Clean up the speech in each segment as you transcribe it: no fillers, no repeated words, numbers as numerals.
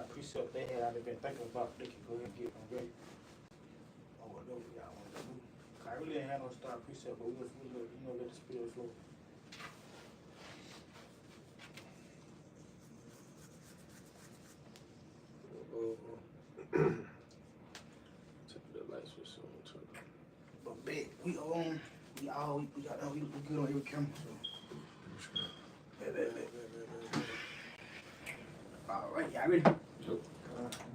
start precept they had been thinking about, they can go ahead and get them ready. Or whatever y'all want to do. I really ain't had no start precept, but we'll let the spirit flow. The lights were so much. But bet we good on every camera. So. Bet. All right, y'all ready?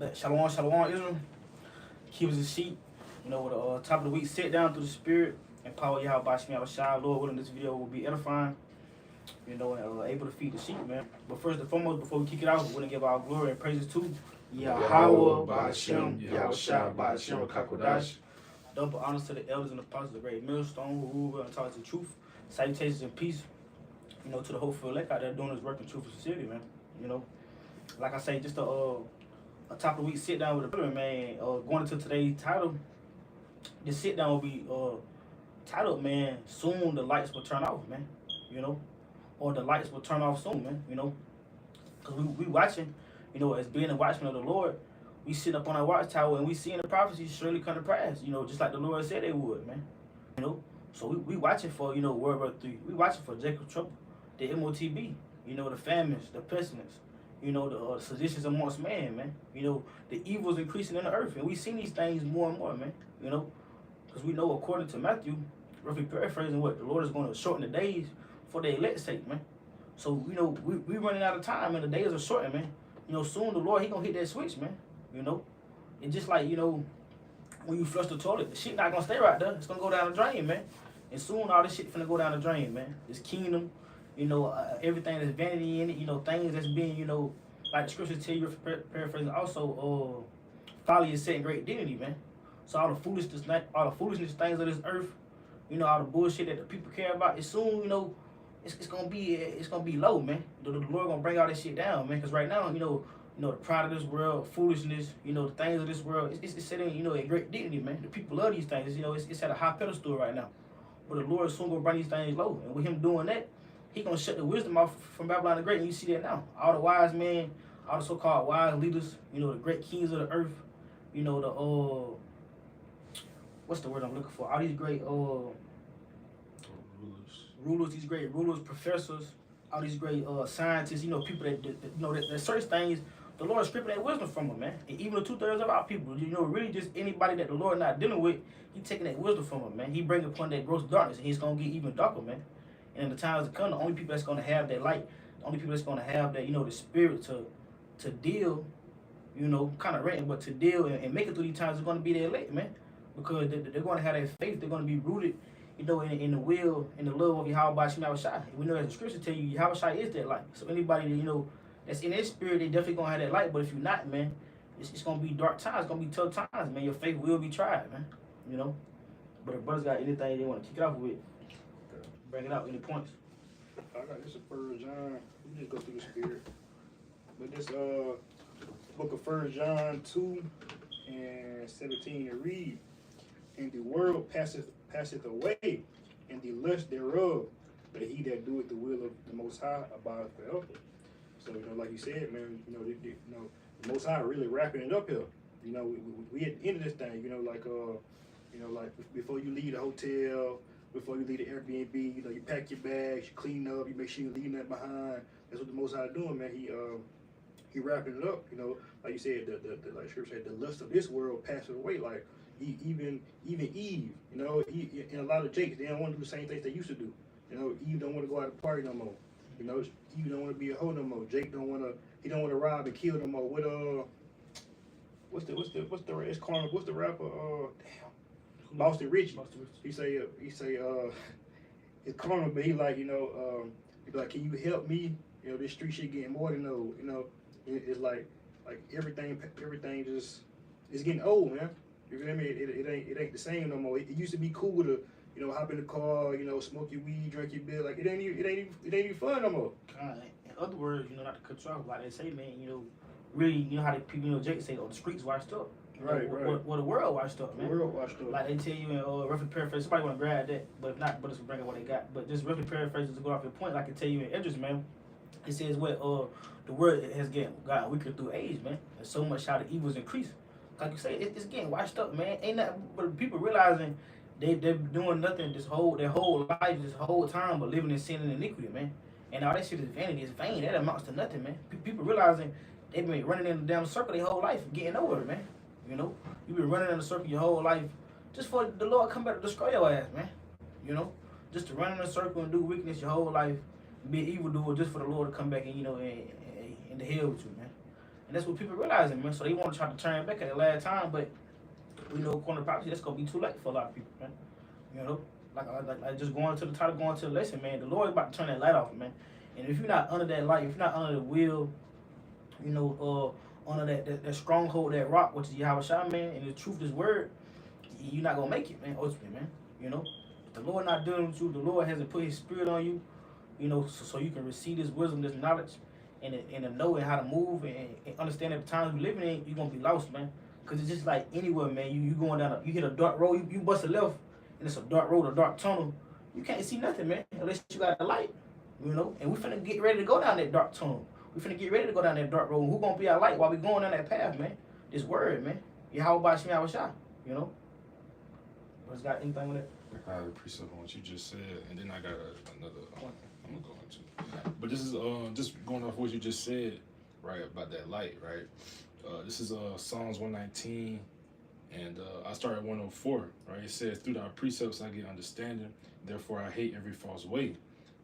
Yep. Shalom, Israel. Keep us a sheep. You know, with the top of the week, sit down through the spirit and power Yahweh Bashmi Abashai. Lord willing, this video will be edifying. You know, and able to feed the sheep, man. But first and foremost, before we kick it out, we want to give our glory and praises to Yahweh Bashim, Yahushua Bashim Kakodash. Double honors to the elders and apostles of the great millstone who rule and taught us the truth. Salutations and peace, you know, to the whole field elect out there doing this work in truth and sincerity, man. You know, like I say, just a top of the week sit down with the brother, man. Going into today's title, this sit down will be titled, man, soon the lights will turn off, man. You know, or the lights will turn off soon, man. You know, because we watching, you know, as being a watchman of the Lord, we sit up on our watchtower and we seeing the prophecies surely come to pass, you know, just like the Lord said they would, man. You know, so we watching for, you know, World War III. We watching for Jacob Trouble, the MOTB, you know, the famines, the pestilence, you know, the seditions amongst man. You know, the evils increasing in the earth. And we seen these things more and more, man, you know, because we know according to Matthew, roughly paraphrasing what the Lord is going to shorten the days for the elect's sake, man. So, you know, we running out of time and the days are shortened, man. You know, soon the Lord, he going to hit that switch, man. You know, it's just like, you know, when you flush the toilet, the shit not gonna stay right there. It's gonna go down the drain, man. And soon all this shit finna go down the drain, man. This kingdom, you know, everything that's vanity in it, you know, things that's being, you know, like the scriptures tell you, paraphrasing, also, folly is setting great dignity, man. So all the foolishness things of this earth, you know, all the bullshit that the people care about, it's soon, you know, it's gonna be low, man. The Lord gonna bring all this shit down, man. Cause right now, you know, the pride of this world, foolishness, you know, the things of this world, it's setting, you know, a great dignity, man. The people love these things, you know, it's at a high pedestal right now. But the Lord is soon gonna bring these things low. And with him doing that, he gonna shut the wisdom off from Babylon the Great, and you see that now. All the wise men, all the so-called wise leaders, you know, the great kings of the earth, you know, the, what's the word I'm looking for? All these great, rulers, these great rulers, professors, all these great scientists, you know, people that you know, that search things, the Lord is stripping that wisdom from them, man. And even the 2/3 of our people, you know, really just anybody that the Lord not dealing with, he taking that wisdom from them, man. He bring upon that gross darkness, and he's going to get even darker, man. And in the times to come, the only people that's going to have that light, the only people that's going to have that, you know, the spirit to deal, you know, kind of ranting, but to deal and make it through these times is going to be their elect, man. Because they're going to have that faith, they're going to be rooted, you know, in the will, in the love of Yahweh Bashim Yahushua. We know as the scripture tell you, Yahushua is that light. So anybody that, you know, that's in their spirit, they definitely gonna have that light. But if you're not, man, it's gonna be dark times. It's gonna be tough times, man. Your faith will be tried, man. You know. But if brothers got anything they want to kick it off with, bring it out. Any points? I got this in 1 John. We just go through the spirit. But this book of 1 John 2 and 17 to read. And the world passeth away, and the lust thereof, but he that doeth the will of the Most High abideth forever. So, you know, like you said, man, you know, the Most High really wrapping it up here. You know, we at the end of this thing, you know, like before you leave the hotel, before you leave the Airbnb, you know, you pack your bags, you clean up, you make sure you leave nothing behind. That's what the Most High doing, man. He wrapping it up, you know, like you said, the like Scripture said, the lust of this world passes away. Like even Eve, you know, and a lot of Jakes, they don't want to do the same things they used to do. You know, Eve don't want to go out and party no more. You know, Eve don't want to be a hoe no more. Jake don't want to rob and kill no more. What what's the it's Carmen, what's the rapper Boston Richie. He say it's Carmen, but he like, you know, he be like, can you help me? You know, this street shit getting more than old. You know, it's like everything just it's getting old, man. You feel me? It ain't the same no more. It used to be cool to, you know, hop in the car, you know, smoke your weed, drink your beer. Like it ain't even fun no more. In other words, you know, not to cut you off, like they say, man, you know, really, you know how the people, you know, Jake say, oh, the streets washed up. Right. Well, the world washed up, man. The world washed up. Like they tell you in roughly paraphrase, somebody want to grab that, but if not, brothers will bring up what they got. But just roughly paraphrase to go off your point, like I can tell you in Edris, man, it says what the world has gotten weaker through age, man. And so much how the evils increase. Like you say, it's getting washed up, man. Ain't nothing but people realizing they're doing nothing their whole life, this whole time, but living in sin and iniquity, man. And all that shit is vanity, it's vain. That amounts to nothing, man. People realizing they've been running in the damn circle their whole life, getting nowhere, man. You know, you've been running in a circle your whole life just for the Lord come back to destroy your ass, man. You know, just to run in a circle and do wickedness your whole life, be an evildoer just for the Lord to come back and and to hell with you, man. And that's what people realizing, man. So they want to try to turn back at the last time, but we know according to prophecy, that's gonna be too late for a lot of people, man. You know, like just going to the title, going to the lesson, man. The Lord is about to turn that light off, man. And if you're not under that light, if you're not under the will, under that stronghold, that rock, which is Yahweh Shai, man, and the truth, this word, you're not gonna make it, man. Ultimately, man. You know, if the Lord not dealing with you, the Lord hasn't put His Spirit on you, so you can receive this wisdom, this knowledge, and to know and how to move and understand that the times we living in, you're gonna be lost, man. Cause it's just like anywhere, man. You going down, you hit a dark road, you bust a left, and it's a dark road, a dark tunnel. You can't see nothing, man, unless you got a light, And we finna get ready to go down that dark tunnel. We finna get ready to go down that dark road. Who gonna be our light while we going down that path, man? This word, man. Yahweh Bashim Yahweh Shai, What's got anything with it? I got a precept on what you just said, and then I got another. I'm gonna go into. But this is just going off what you just said, right, about that light, right? This is Psalms 119, and I start at 104, right? It says, "Through thy precepts I get understanding, therefore I hate every false way.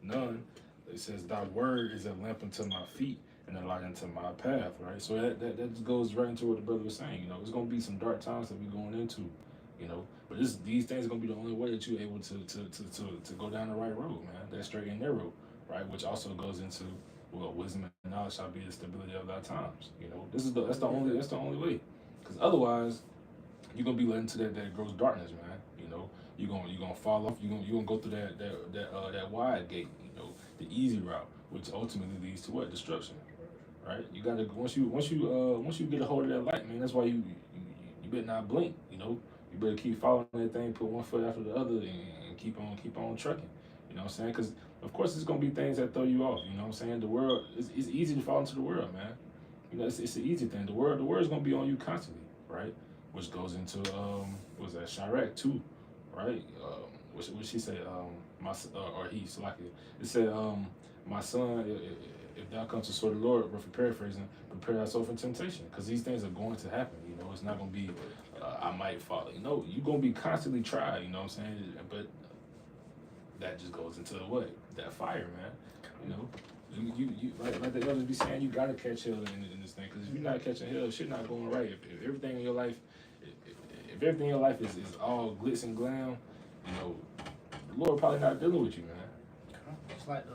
None." It says, "Thy word is a lamp unto my feet and a light unto my path," right? So that just goes right into what the brother was saying. It's gonna be some dark times that we're going into, But these things are gonna be the only way that you're able to go down the right road, man. That straight and narrow, right? Which also goes into wisdom and knowledge shall be the stability of thy times. That's the only way. Because otherwise, you're gonna be led into that gross darkness, man. You're gonna fall off. You're gonna go through that wide gate, the easy route, which ultimately leads to what? Destruction, right? You gotta once you get a hold of that light, man. That's why you better not blink. You better keep following that thing, put one foot after the other, and keep on trucking. You know what I'm saying? Because of course, there's gonna be things that throw you off. You know what I'm saying? The world it's easy to fall into the world, man. It's an easy thing. The word's gonna be on you constantly, right? Which goes into what's that? Shirek too, right? What she said? So like it said, my son, if thou comes to sort the Lord, roughly paraphrasing, prepare thyself for temptation, because these things are going to happen. It's not gonna be I might fall. You're gonna be constantly tried. You know what I'm saying? But that just goes into what? That fire, man. You like the elders be saying, you gotta catch hell in this thing, because if you're not catching hell, shit not going right. If everything in your life, if everything in your life is all glitz and glam, the Lord probably not dealing with you, man. It's like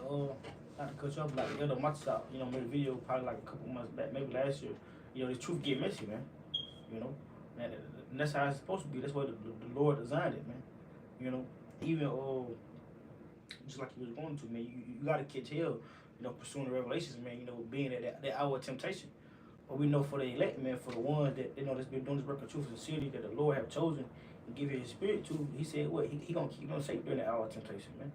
not to cut you off, like the other Matza, made a video probably like a couple months back, maybe last year. The truth get messy, man. And that's how it's supposed to be. That's why the Lord designed it, man. Even just like you was going to, man. You gotta catch hell, pursuing the revelations, man. Being at that hour of temptation. But we know for the elect, man, for the ones that that's been doing this work of truth and sincerity that the Lord have chosen and give His Spirit to. He said, what he gonna keep safe during that hour of temptation, man.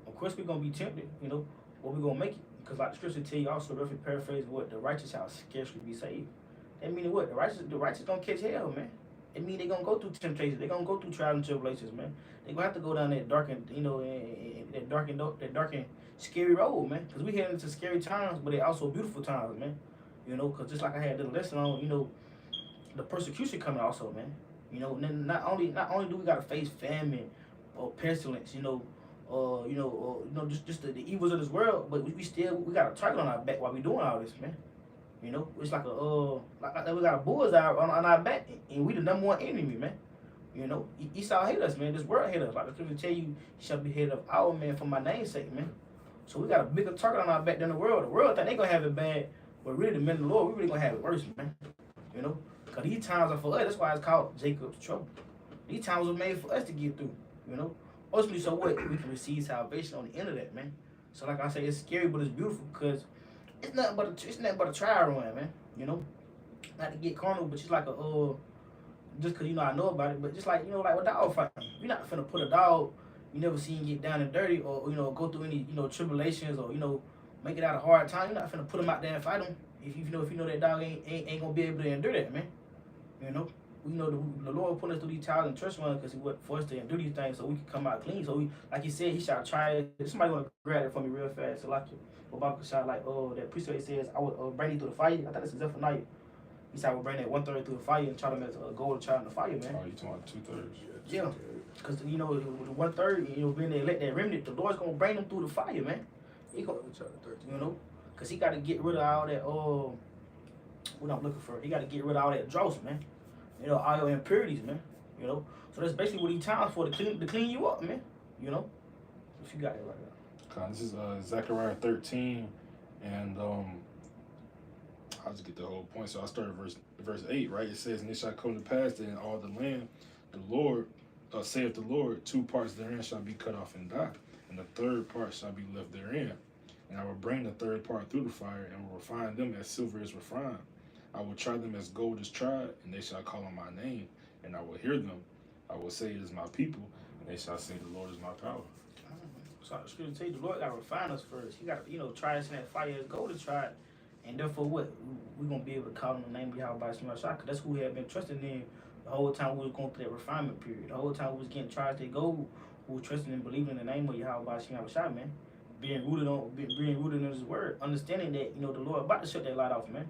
Of course, we're gonna be tempted. But we're gonna make it, because like the scripture tell you also, roughly paraphrase, what the righteous shall scarcely be saved. That meaning what? The righteous don't catch hell, man. It mean they gonna go through temptations. They gonna go through trials and tribulations, man. They gonna have to go down that dark and that dark and scary road, man. Because we heading into scary times, but they also beautiful times, man. Because just like I had the lesson on, the persecution coming also, man. And then not only do we gotta face famine or pestilence, just the evils of this world, but we got a target on our back while we doing all this, man. It's like like we got a bullseye on our back, and we the number one enemy, man. Esau hate us, man. This world hate us. Like the scripture tell you, he shall be hated of our man for my name's sake, man. So we got a bigger target on our back than the world. The world think they gonna have it bad, but really the men of the Lord, we really gonna have it worse, man. Because these times are for us. That's why it's called Jacob's trouble. These times were made for us to get through, Ultimately, so what? We can receive salvation on the end of that, man. So like I say, it's scary, but it's beautiful, because it's nothing but a trial run, man. Not to get carnal, but just like just because I know about it, but just like like a dog fighting. You're not finna put a dog you never seen get down and dirty, or go through any tribulations, or make it out a hard time. You're not finna put him out there and fight him. If you know that dog ain't gonna be able to endure that, man. You know, we know the Lord put us through these trials and trust runs because He want for us to endure these things so we can come out clean. So we, like He said, He shall try it. Somebody wanna grab it for me real fast. So like, Bible shot like, that priesthood says, I will bring you through the fire. I think that's Zephaniah. He said, I will bring that 1/3 through the fire and try them as a gold child in the fire, man. Oh, you talking about 2/3? Yeah. Because, the 1/3, being they let that remnant, the Lord's going to bring them through the fire, man. He gonna, because He got to get rid of all that, what I'm looking for. He got to get rid of all that dross, man. All your impurities, man. So that's basically what He times for, to clean you up, man. So you got it right now. Okay, this is Zechariah 13, and I'll just get the whole point. So I started verse 8, right? It says, and it shall come to pass that in all the land, the Lord, saith the Lord, 2 parts therein shall be cut off and die, and the 3rd part shall be left therein. And I will bring the 3rd part through the fire, and will refine them as silver is refined. I will try them as gold is tried, and they shall call on my name, and I will hear them. I will say it is my people, and they shall say the Lord is my power. So the scripture tell you the Lord got to refine us first. He got to, try us in that fire as gold is tried. And therefore, what? We're going to be able to call on the name of Yahweh by Shema Shah, because that's who we have been trusting in the whole time we were going through that refinement period. The whole time we was getting tried to go, we were trusting and believing in the name of Yahweh by Shema Shah, man. Being rooted in His word. Understanding that, the Lord about to shut that light off, man.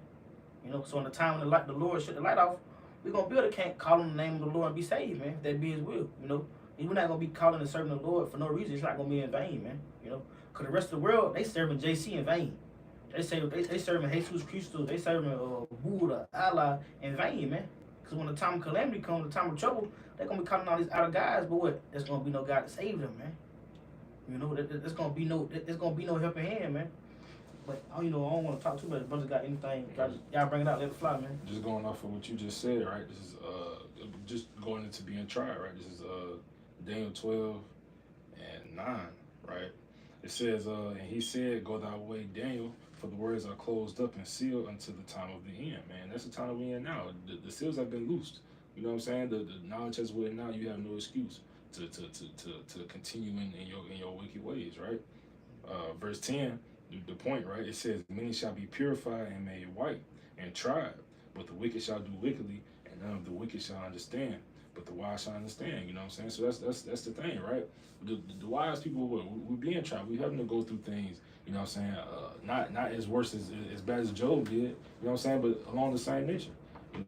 So in the time when the Lord shut the light off, we're going to be able to call on the name of the Lord and be saved, man. If that be His will, We're not going to be calling and serving the Lord for no reason. It's not going to be in vain, man. Because the rest of the world, they serving JC in vain. They serving Jesus Christ, they serving Buddha, Allah in vain, man. Because when the time of calamity comes, the time of trouble, they're going to be calling all these other guys, but what? There's going to be no God to save them, man. There's going to be no helping hand, man. But, I don't want to talk too much. Brothers got anything, y'all bring it out, let it fly, man. Just going off of what you just said, right? This is just going into being tried, right? This is Daniel 12 and 9, right? It says, and he said, go thy way, Daniel, for the words are closed up and sealed until the time of the end, man. That's the time that we're in now. The seals have been loosed. You know what I'm saying? The knowledge has went now. You have no excuse to continue in your wicked ways, right? Verse 10, the point, right? It says, many shall be purified and made white and tried, but the wicked shall do wickedly, and none of the wicked shall understand, but the wise shall understand. You know what I'm saying? So that's the thing, right? The wise people, we're being tried. We having to go through things. You know what I'm saying? Not as worse as bad as Job did. You know what I'm saying? But along the same nature.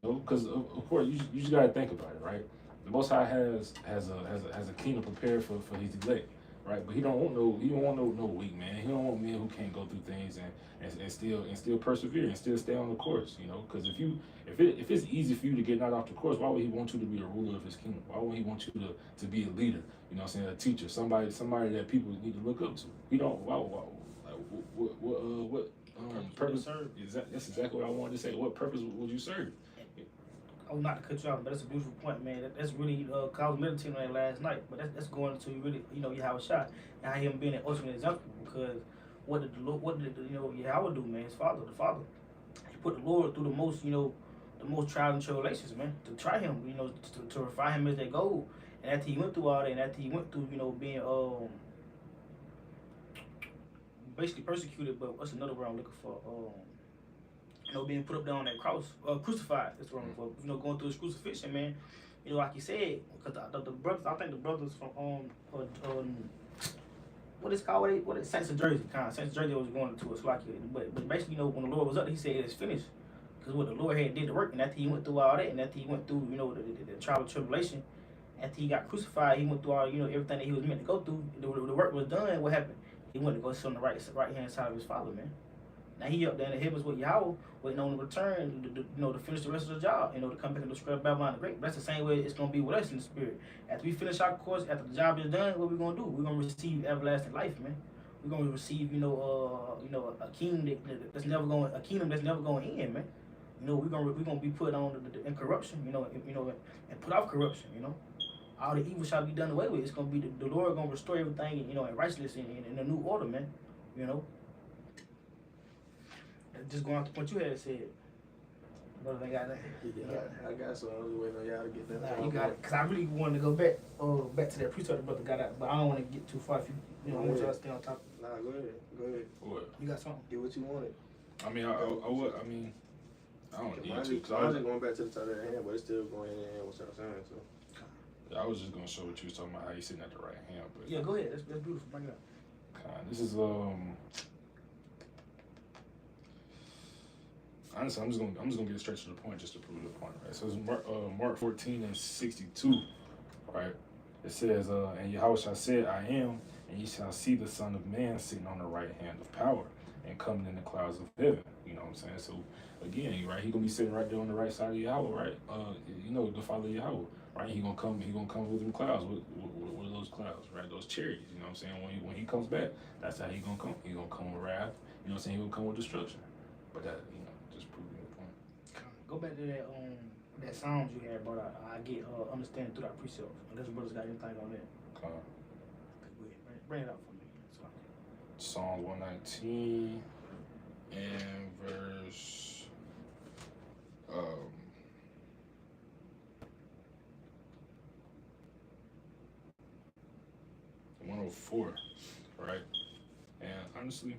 Because of course you just gotta think about it, right? The Most High has a kingdom prepared for His elect, right? But He don't want no weak man. He don't want men who can't go through things and still persevere and still stay on the course. Because if it's easy for you to get knocked off the course, why would He want you to be a ruler of His kingdom? Why would He want you to be a leader? You know what I'm saying? A teacher, somebody that people need to look up to. He don't. What purpose? That's exactly what I wanted to say. What purpose would you serve? Oh, not to cut you off, but that's a beautiful point, man. That's really, I was meditating on that last night, but that's going to really, Yahweh Shah, and how Him being an ultimate example, because what did Yahweh do, man? His father, the Father, He put the Lord through the most trials and tribulations, man, to try Him, to refine Him as that goal. And after He went through all that, and after He went through, being, basically persecuted, but what's another word I'm looking for? Being put up there on that cross, crucified. That's what I'm looking for. Going through His crucifixion, man. Like you said, because the brothers, I think the brothers from what is called? What is Saints of Jersey? Saints of Jersey was going to us like it, but basically, when the Lord was up, He said it's finished. Because what the Lord had did the work, and after He went through all that, and after He went through, the trial and tribulation, after He got crucified, He went through all, everything that He was meant to go through. The work was done. What happened? He went to go sit on the right hand side of His Father, man. Now He up there in the heavens with Yahweh, waiting on the return, to finish the rest of the job, to come back and describe Babylon the Great. But that's the same way it's going to be with us in the spirit. After we finish our course, after the job is done, what we going to do? We're going to receive everlasting life, man. We're going to receive, a kingdom that's never going to end, man. We're going to be put on in corruption, and put off corruption, All the evil shall be done away with. It's going to be the Lord going to restore everything, in righteousness in a new order, man. Just going off the point you had said. Brother, I got that. Yeah, I got some. I was waiting on y'all to get that. Nah, you got it. Because I really wanted to go back to that priesthood the brother got out, but I don't want to get too far. If I want y'all to stay on top. Nah, go ahead. What? You got something? Get what you wanted. I mean, I would. I mean, I don't need Mine's to. just Cause going back to the top of the hand, but it's still going in and what's I'm saying. So I was just gonna show what you was talking about, how you sitting at the right hand. But Yeah, go ahead. That's beautiful. Bring it up. this is honestly, I'm just gonna get straight to the point just to prove the point, right? So it's Mark 14:62, right? It says, and Yahushua said, I am, and ye shall see the Son of Man sitting on the right hand of power and coming in the clouds of heaven. You know what I'm saying? So again, right, he gonna be sitting right there on the right side of Yahweh, right? The Father Yahweh, right? He gonna come with them clouds. What are those clouds, right? Those chariots. You know what I'm saying? When he comes back, that's how he gonna come. He gonna come with wrath. You know what I'm saying? He gonna come with destruction. But that, just proving the point. Go back to that Psalms you had brought out. I get understanding through that precept. Unless brothers got anything on that. Uh, Bring it out for me. So, Psalm 119 and verse 104, right? And honestly,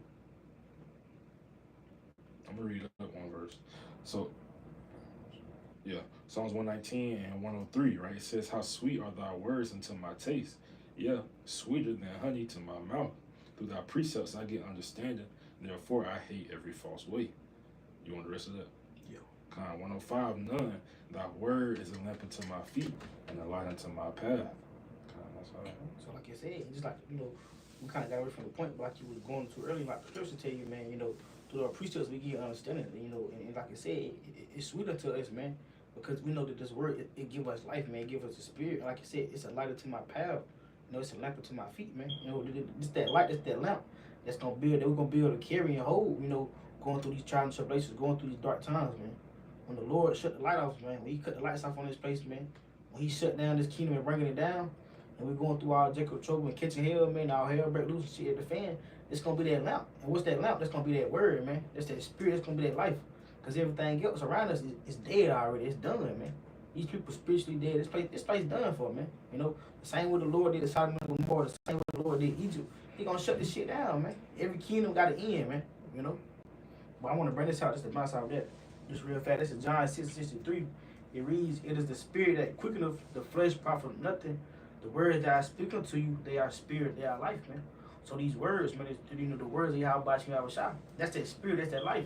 I'm gonna read up one verse. So yeah, Psalms 119 and 103, right? It says, how sweet are thy words unto my taste. Yeah, sweeter than honey to my mouth. Through thy precepts I get understanding. Therefore I hate every false way. You want the rest of that? Yeah. 105, none. Thy word is a lamp unto my feet and a light unto my path. That's all. So like I said, just like, we kind of got away from the point, but like you was going to earlier, like the scripture tell you, man, through our precepts we get understanding, and like I said, it's sweeter to us, man, because we know that this word, it give us life, man, it give us a spirit. And like I said, it's a light unto my path. It's a lamp unto my feet, man. It's that light, it's that lamp that's gonna build, that we're gonna be able to carry and hold, going through these trials and tribulations, going through these dark times, man. When the Lord shut the light off, man, when he cut the lights off on this place, man, when he shut down this kingdom and bringing it down, and we're going through our Jacob trouble and catching hell, man, our hell break loose and shit at the fan, it's gonna be that lamp. And what's that lamp? That's gonna be that word, man. That's that spirit, that's gonna be that life. Because everything else around us is dead already. It's done, man. These people spiritually dead. This place done for, man. The same way the Lord did the Sodom and Gomorrah, the same way the Lord did Egypt. He gonna shut this shit down, man. Every kingdom got an end, man. But I want to bring this out just to bounce out that. Just real fast. This is John 6:63. It reads, it is the spirit that quickeneth the flesh profit nothing. The words that I speak unto you, they are spirit, they are life, man. So these words, man, the words of Yahweh Shah, that's that spirit, that's that life.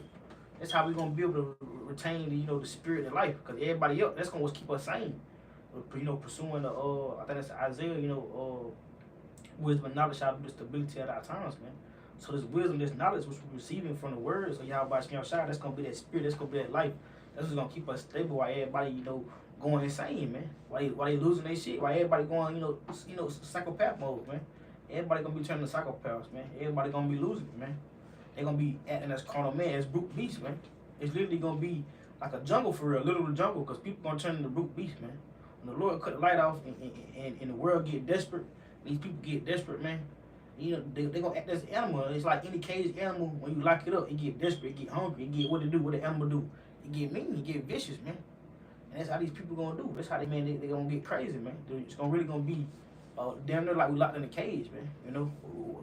That's how we're gonna be able to retain the spirit of life. Because everybody else, that's gonna keep us sane. Pursuing the I think that's Isaiah, wisdom and knowledge shall be the stability at our times, man. So this wisdom, this knowledge which we're receiving from the words of Yahweh Shah, that's gonna be that spirit, that's gonna be that life. That's what's gonna keep us stable while everybody, going insane, man. Why they losing their shit? Why everybody going, psychopath mode, man? Everybody gonna be turning to psychopaths, man. Everybody gonna be losing it, man. They gonna be acting as carnal man, as brute beasts, man. It's literally gonna be like a jungle for real, literal jungle, because people gonna turn into brute beasts, man. When the Lord cut the light off and the world get desperate, these people get desperate, man. They gonna act as an animal. It's like any caged animal. When you lock it up, it get desperate, it get hungry, it get what to do, what the animal do. It get mean, it get vicious, man. And that's how these people gonna do. That's how they gonna get crazy, man. It's really gonna be damn near like we locked in a cage, man.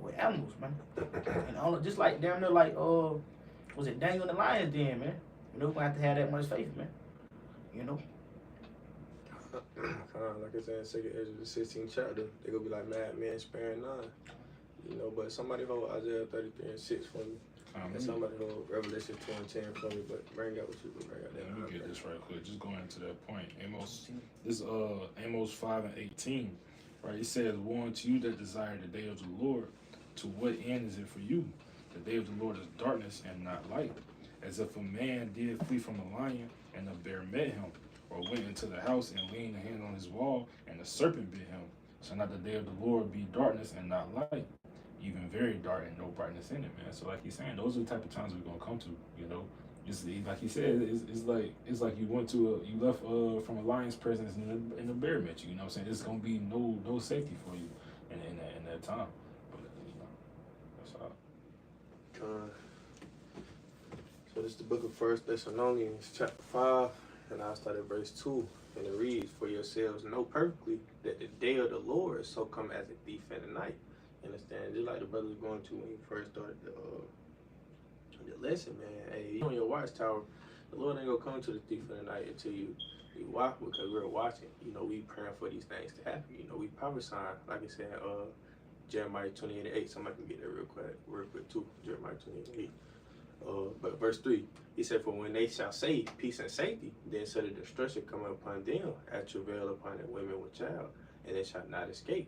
With animals, man. And just like damn near like was it Daniel and the Lion's Den, man? We're gonna have to have that much faith, man. Like I said, second Ezra, the 16th chapter, they gonna be like mad men sparing none. But somebody hold Isaiah 33:6 for me. And somebody hold Revelation 2:10 for me, but bring out what you can bring out there. Let me get this right quick. Just going into that point. Amos 5:18, right? It says, woe unto you that desire the day of the Lord. To what end is it for you? The day of the Lord is darkness and not light. As if a man did flee from a lion and a bear met him, or went into the house and leaned a hand on his wall, and a serpent bit him. Shall not the day of the Lord be darkness and not light? Even very dark and no brightness in it, man. So like he's saying, those are the type of times we're gonna come to, Just like he said, it's like you left from a lion's presence and a bear met you. You know what I'm saying? There's gonna be no safety for you in that time. But that's all. So this is the book of 1 Thessalonians chapter 5, and I'll start at verse 2, and it reads, for yourselves know perfectly that the day of the Lord is so come as a thief in the night. Understand? Just like the brother was going to when he first started the lesson, man. Hey, you on your watchtower, the Lord ain't gonna come to the thief in the night until you watch, because we're watching. You know, we praying for these things to happen. You know, we prophesying, like I said, Jeremiah 28:8. Somebody can get that real quick too. Jeremiah 28:8. But verse 3, he said, "For when they shall say peace and safety, then shall the destruction come upon them, as travail upon the women with child, and they shall not escape.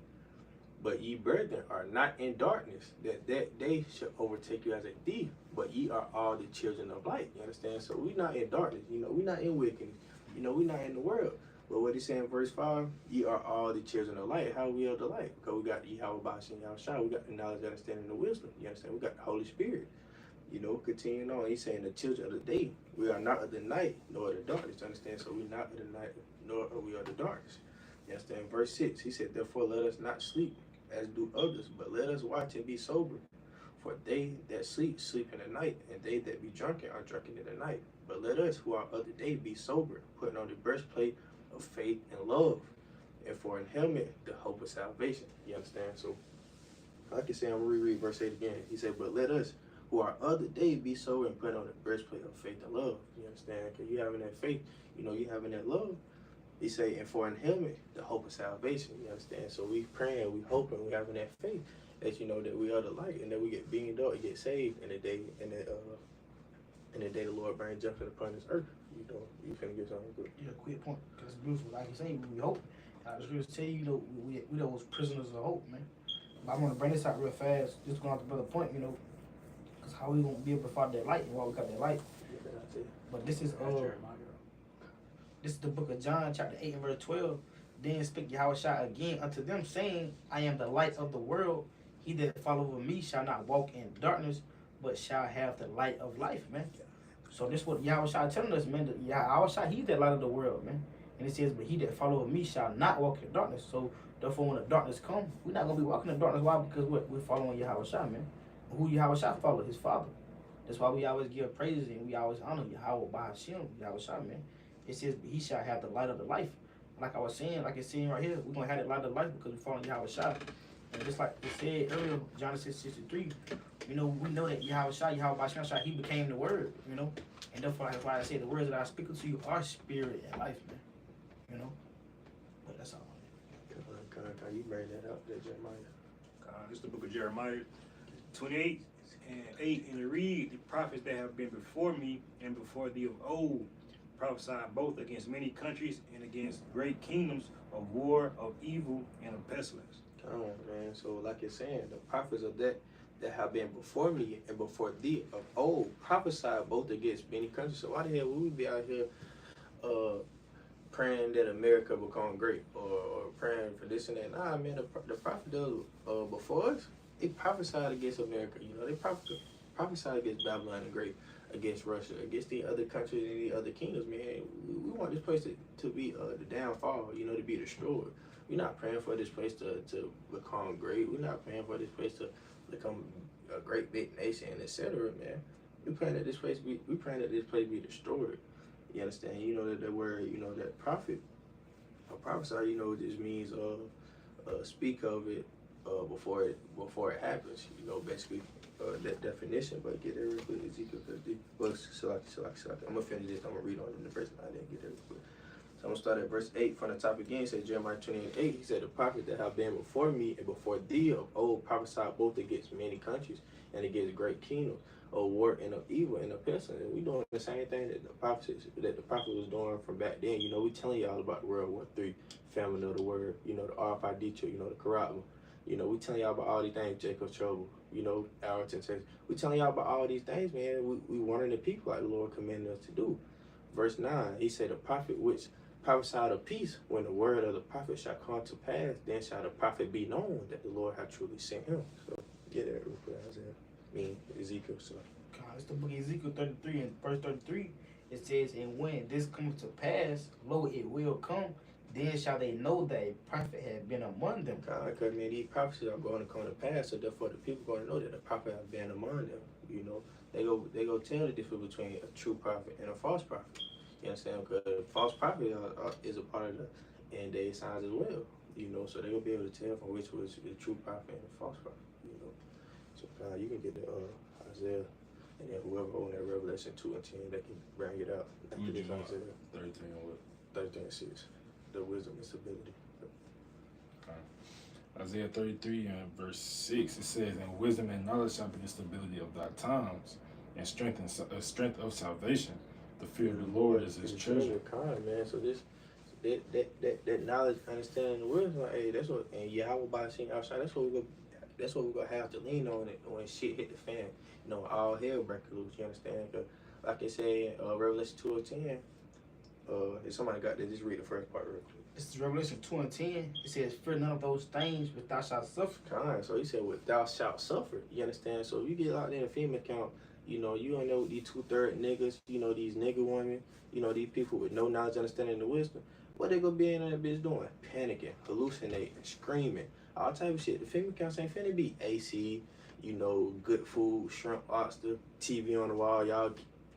But ye brethren are not in darkness, that day shall overtake you as a thief, but ye are all the children of light." You understand? So we're not in darkness, you know, we're not in wickedness, you know, we're not in the world. But what he saying in verse 5, ye are all the children of light. How we are the light? Because we got Yahweh Bashim Yahushua, we got the knowledge, understanding, and the wisdom. You understand? We got the Holy Spirit. You know, continuing on, he's saying the children of the day, we are not of the night, nor of the darkness. Understand? So we're not of the night, nor are we of the darkness. You understand? Verse 6, he said, "Therefore let us not sleep as do others, but let us watch and be sober. For they that sleep, sleep in the night, and they that be drunken are drunken in the night. But let us who are of the day be sober, putting on the breastplate of faith and love, and for an helmet, the hope of salvation." You understand? So, like I said, I'm going to reread verse 8 again. He said, "But let us who are of the day be sober and put on the breastplate of faith and love." You understand? Because you having that faith, you know, you having that love. He say, "And for an helmet, the hope of salvation." You understand? So we praying, we hoping, we having that faith that, you know, that we are the light, and that we get beamed up, get saved in the day, in the day the Lord brings jumping upon this earth. You know, you finna get something good. Yeah, quick point, because it's beautiful. Like you say, we hope. I was going to tell you, you know, we those prisoners of hope, man. But I want to bring this out real fast, just going off the brother point, you know, because how we gonna be able to follow that light and why we got that light. But this is this is the book of John, chapter 8 and verse 12. "Then spake Yahushua again unto them, saying, I am the light of the world. He that followeth me shall not walk in darkness, but shall have the light of life," man. So this is what Yahushua telling us, man. That Yahushua, he's the light of the world, man. And it says, "But he that followeth me shall not walk in darkness." So therefore, when the darkness comes, we're not gonna be walking in darkness. Why? Because we're following Yahushua, man. Who Yahushua follow? His Father. That's why we always give praises and we always honor Yahweh by Hashem, Yahushua, man. It says, "But he shall have the light of the life." Like I was saying, like it's saying right here, we're gonna have the light of life because we follow Yahushua. And just like it said earlier, John 6:63, you know, we know that Yahushua, Yahweh by Hashem, he became the word, you know. And therefore, that's why I said the words that I speak to you are spirit and life, man. You know? But that's all. You bring that up there, Jeremiah. This is the book of Jeremiah 28:8, and it read, "The prophets that have been before me and before thee of old prophesied both against many countries and against great kingdoms of war, of evil, and of pestilence." Come on, man. So like you're saying, the prophets of that have been before me and before thee of old prophesied both against many countries. So why the hell would we be out here praying that America become great or praying for this and that? Nah, man, the prophet does before us, they prophesied against America. You know, they prophesied against Babylon the Great, against Russia, against the other countries and the other kingdoms, man. We want this place to be the downfall, you know, to be destroyed. We're not praying for this place to become great. We're not praying for this place to become a great big nation, etc., man. We're praying that this place be destroyed. You understand? You know that the word, you know, that prophet, a prophesy, you know, just means speak of it before it happens. You know, basically that definition. But get there real quick, Ezekiel 30. Well, I'm gonna finish this. I'm gonna read on in the verse 9. Then get there real quick. So I'm gonna start at verse 8 from the top again. It says Jeremiah 28:8. He said, "The prophets that have been before me and before thee of old prophesied both against many countries and against great kingdoms, of war and of evil and of pestilence." And we doing the same thing that the prophet was doing from back then. You know, we telling y'all about World War III, famine of the word, you know, the RFID chip, you know, the Quran. You know, we telling y'all about all these things, Jacob's trouble, you know, Arlington, Texas. We telling y'all about all these things, man. We warning the people like the Lord commanded us to do. Verse 9, he said, "The prophet which prophesied of peace, when the word of the prophet shall come to pass, then shall the prophet be known that the Lord hath truly sent him." So get that real quick, Ezekiel. So It's the book of Ezekiel 33 and verse 33. It says, "And when this comes to pass, lo, it will come. Then shall they know that a prophet had been among them." Because, man, these prophecies are going to come to pass, so therefore the people going to know that the prophet has been among them. You know, they go tell the difference between a true prophet and a false prophet. You understand? Because a false prophet is a part of the end day signs as well. You know, so they will be able to tell from which was the true prophet and the false prophet. You know, so you can get the Isaiah And then whoever own that Revelation 2 and 10, they can bring it out. After Would you this, want Isaiah 33 and what? 33 and 6. The wisdom and stability. Isaiah 33 and verse 6, it says, "And wisdom and knowledge shall be the stability of thy times, and strength of salvation. The fear of the Lord is his treasure." Kind, man. So this, that knowledge, understanding the wisdom, hey, that's what, and Yahweh by seeing outside, that's what we're gonna have to lean on it when shit hit the fan. You know, all hell break loose. You understand? 'Cause like I say, Revelation 2 and 10. If somebody got that, just read the first part real quick. This is Revelation 2 and 10. It says, "Fear none of those things which thou shalt suffer." Kind. So he said, "What thou shalt suffer." You understand? So if you get out there in a female count, you know, you don't know these 2/3 niggas, you know, these nigga women, you know, these people with no knowledge, understanding, and wisdom. What they gonna be in that bitch doing? Panicking, hallucinating, screaming, all type of shit. The female counts ain't finna be AC, you know, good food, shrimp, lobster, TV on the wall, y'all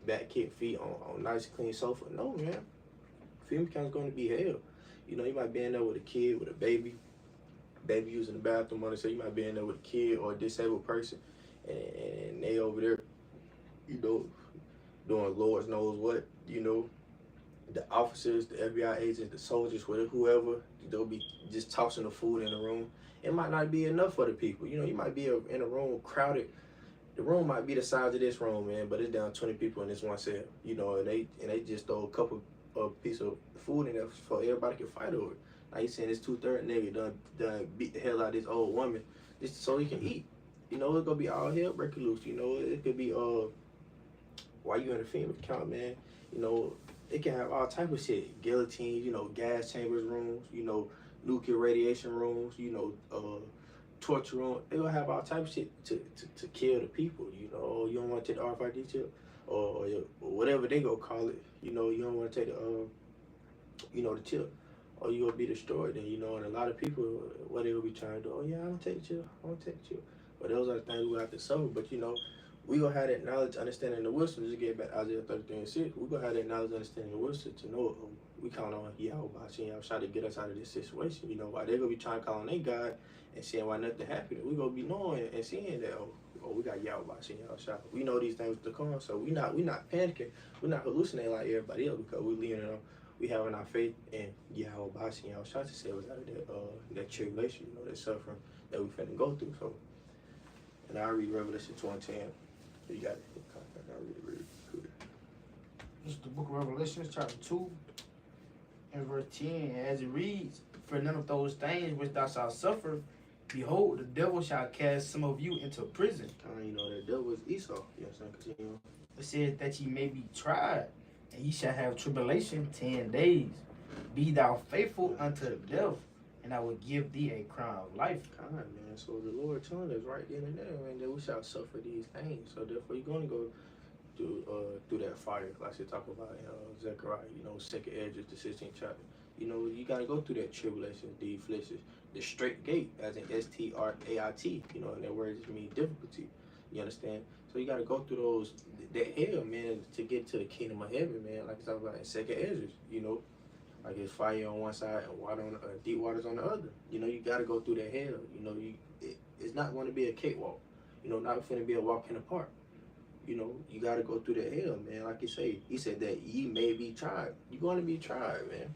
back kick feet on nice clean sofa. No, man. Female count's gonna be hell. You know, you might be in there with a kid, with a baby using the bathroom on it, so you might be in there with a kid or a disabled person, and they over there, you know, doing Lord knows what, you know, the officers, the FBI agents, the soldiers, whoever, they'll be just tossing the food in the room. It might not be enough for the people. You know, you might be in a room crowded. The room might be the size of this room, man, but it's down 20 people in this one cell. You know, and they just throw a couple of piece of food in there so everybody can fight over it. Now you saying this 2/3 nigga done beat the hell out of this old woman just so he can eat. You know, it's gonna be all hell breaking loose. You know, it could be while you in a female count, man. You know, it can have all type of shit. Guillotines, you know, gas chambers rooms, you know, nuclear radiation rooms, you know, torture room. They gonna have all type of shit to kill the people. You know, you don't want to take the RFID chip or whatever they gonna call it. You know, you don't want to take the you know, the chip, or you gonna be destroyed. And you know, and a lot of people, what they gonna be trying to do? Oh yeah, I don't take the chip. I don't take the chip. But those are the things we have to suffer. But you know, we gonna have that knowledge, understanding, the wisdom. Just get back to Isaiah 33 and 6. We gonna have that knowledge, understanding, the wisdom to know we count on Yahweh trying to get us out of this situation. You know, while they gonna be trying to call on their God and seeing why nothing happened, we gonna be knowing and seeing that we got Yahweh we know these things to come, so we not panicking, we not hallucinating like everybody else, because we leaning on, we having our faith in Yahweh to save us out of that tribulation, you know, that suffering that we finna go through. So, and I read Revelation 2 and 10. You got it. I read it. This is the book of Revelation, chapter 2, and verse 10. As it reads, "For none of those things which thou shalt suffer, behold, the devil shall cast some of you into prison." You know, that devil is Esau. You know what I'm saying? Continue. It says that ye may be tried, and ye shall have tribulation 10 days. Be thou faithful unto death, and I will give thee a crown of life. Man. So the Lord telling us right then and there, man, that we shall suffer these things. So therefore, you're going to go through that fire, like they talk about in Zechariah. You know, second Esdras, the 16th chapter. You know, you got to go through that tribulation, the afflictions, the straight gate, as in STRAIT. You know, and that word just means difficulty. You understand? So you got to go through that hell, man, to get to the kingdom of heaven, man. Like it's talking about in second Esdras. You know. Like it's fire on one side and water on deep waters on the other. You know, you got to go through that hell. You know, it's not going to be a cakewalk. You know, not going to be a walk in the park. You know, you got to go through that hell, man. Like he said that ye may be tried. You're going to be tried, man.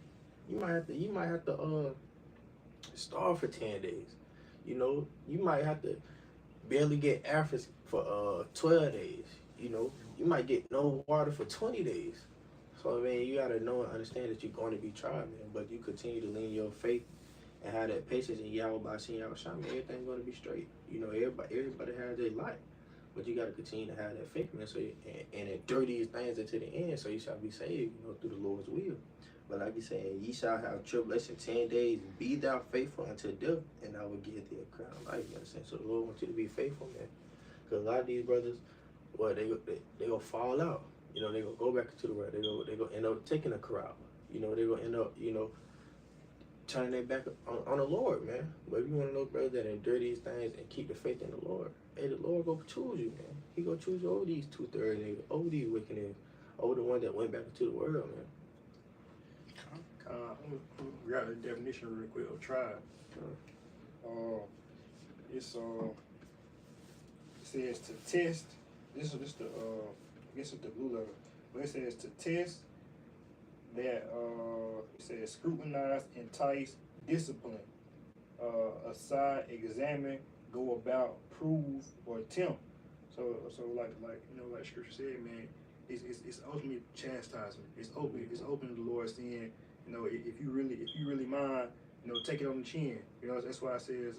You might have to starve for 10 days. You know, you might have to barely get air for 12 days. You know, you might get no water for 20 days. So, man, you got to know and understand that you're going to be tried, man. But you continue to lean your faith and have that patience in Yahweh by seeing Yahweh shine, man, everything's going to be straight. You know, everybody has their life. But you got to continue to have that faith, man, so and endure these things until the end, so you shall be saved, you know, through the Lord's will. But like you saying, ye shall have tribulation 10 days, be thou faithful until death, and I will give thee a crown of life. You understand? So the Lord wants you to be faithful, man. Because a lot of these brothers, well, they gonna fall out. You know, they gonna go back into the world. They gonna end up taking a corral. You know, they gonna end up, you know, turning their back on the Lord, man. But if you want to know, brother, that endure these things and keep the faith in the Lord, hey, the Lord gonna choose you, man. He gonna choose you over these 2/3 niggas, over these wicked niggas, over the one that went back into the world, man. We got the definition real quick of tribe. It says to test, this is the I guess it's the blue letter, but it says to test that it says scrutinize, entice, discipline, aside, examine, go about, prove, or attempt. So like like Scripture said, man, it's ultimately chastisement. It's open to the Lord saying, if you really mind, take it on the chin. That's why it says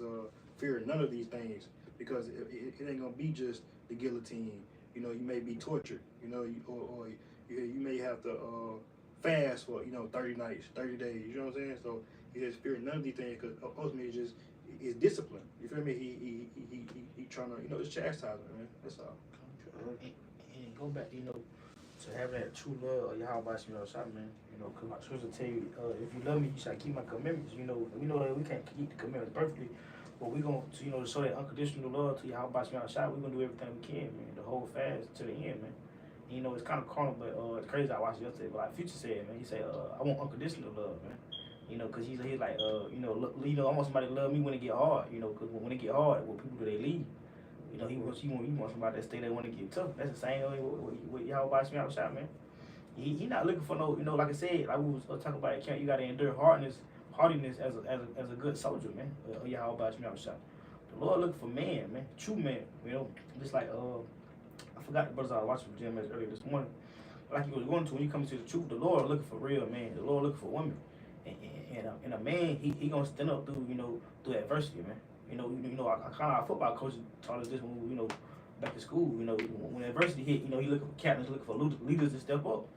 fear none of these things, because it ain't gonna be just the guillotine. You may be tortured. Or you may have to fast for 30 nights, 30 days. You know what I'm saying? So he says fear none of these things, because ultimately it's discipline. You feel me? He trying to it's chastisement, man. That's all. And go back, to having that true love of Yahweh Shah, man. Because my scripture tell you, if you love me, you shall keep my commandments. We know that we can't keep the commandments perfectly, but we're going to, to show that unconditional love to Yahweh Shah, we're going to do everything we can, man, to hold fast to the end, man. And, it's kind of carnal, but it's crazy. I watched it yesterday, but like Future said, man, he said, I want unconditional love, man. Because he's like, I want somebody to love me when it get hard, because when it get hard, what people do, they leave. He wants somebody that stay there when it get tough. That's the same way with Yahweh Shah, man. He not looking for no, like I said, like we was talking about at camp, you got to endure hardiness as a good soldier, man. Yahweh Shah. The Lord looking for man, true man. Just like I forgot the brothers I was watching with Jim earlier this morning. Like he was going to when you come to the truth, the Lord looking for real man. The Lord looking for women, and a man he gonna stand up through adversity, man. I kind of football coach taught us this when we, back in school. When adversity hit, he looking for captains, looking for leaders to step up.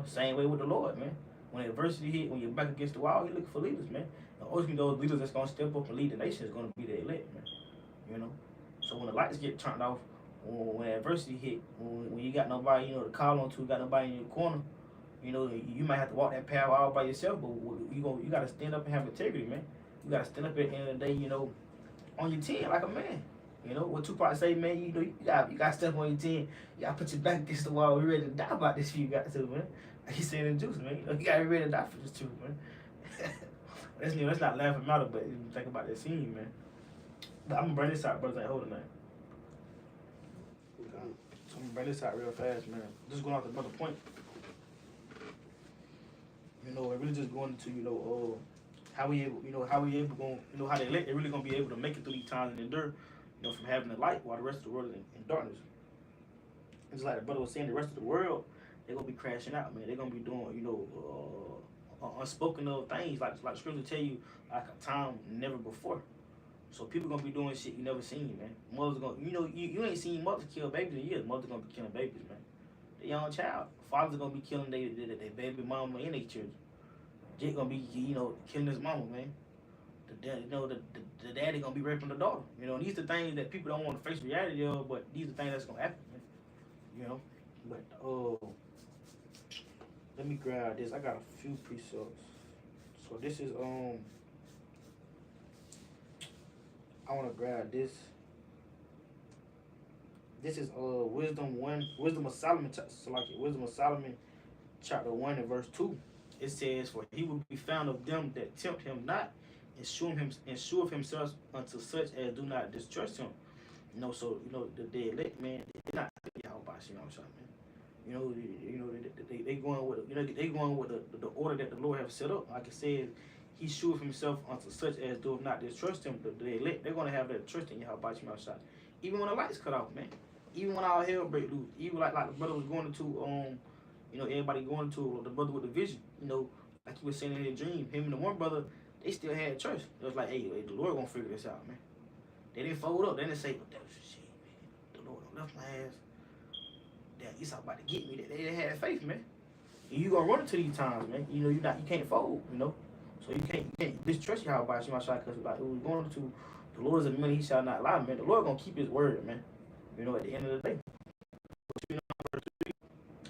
Same way with the Lord, man. When adversity hit, when you're back against the wall, you looking for leaders, man. And ultimately, those leaders that's gonna step up and lead the nation is gonna be the elect, man. So when the lights get turned off, when adversity hit, when you got nobody, to call on to, got nobody in your corner, you might have to walk that path all by yourself, but you gotta stand up and have integrity, man. You gotta stand up at the end of the day, on your 10 like a man. What Tupac say, man, you gotta step on your 10. You gotta put your back against the wall. We're ready to die about this. You got to, man. Like he said in Juice, man. You gotta be ready to die for this too, man. Let's not laugh at matter, but think about that scene, man. But I'm gonna bring this out, brothers ain't holding that. So I'm gonna bring this out real fast, man. Just going off another point. It really just going into, how we able going, how they elect, they're really gonna be able to make it through these times and endure, from having the light while the rest of the world is in darkness. It's like the brother was saying, the rest of the world, they're gonna be crashing out, man. They're gonna be doing, unspoken of things, like scripture tell you, like a time never before. So people gonna be doing shit you never seen, man. Mothers gonna, you ain't seen mothers kill babies in years. Mothers gonna be killing babies, man. The young child. Fathers gonna be killing their baby mama and their children. Jake gonna be, killing his mama, man. The daddy gonna be raping the daughter. These are things that people don't want to face reality of, but these are things that's gonna happen, man. But let me grab this. I got a few precepts. So this is I wanna grab this. This is Wisdom of Solomon, Wisdom of Solomon, chapter 1 and verse 2. It says, for he will be found of them that tempt him not, and shew of himself unto such as do not distrust him. The elect, man, they're not Yahweh Shah, man. They going with the order that the Lord have set up. Like it says, he sheweth himself unto such as do not distrust him. The elect, they're gonna have that trust in Yahweh Shah. Even when the lights cut off, man. Even when all hell break loose. Even like the brother was going into everybody going to the brother with the vision, like he was saying in his dream, him and the one brother, they still had trust. It was like, hey, the Lord gonna figure this out, man. They didn't fold up. They didn't say, oh, shit, man, the Lord left my ass. Damn, he's about to get me. They had faith, man. And you gonna run into these times, man. You can't fold, So you can't distrust Yahweh Shah, because like it was going to the Lord is a man, he shall not lie, man. The Lord gonna keep his word, man. At the end of the day.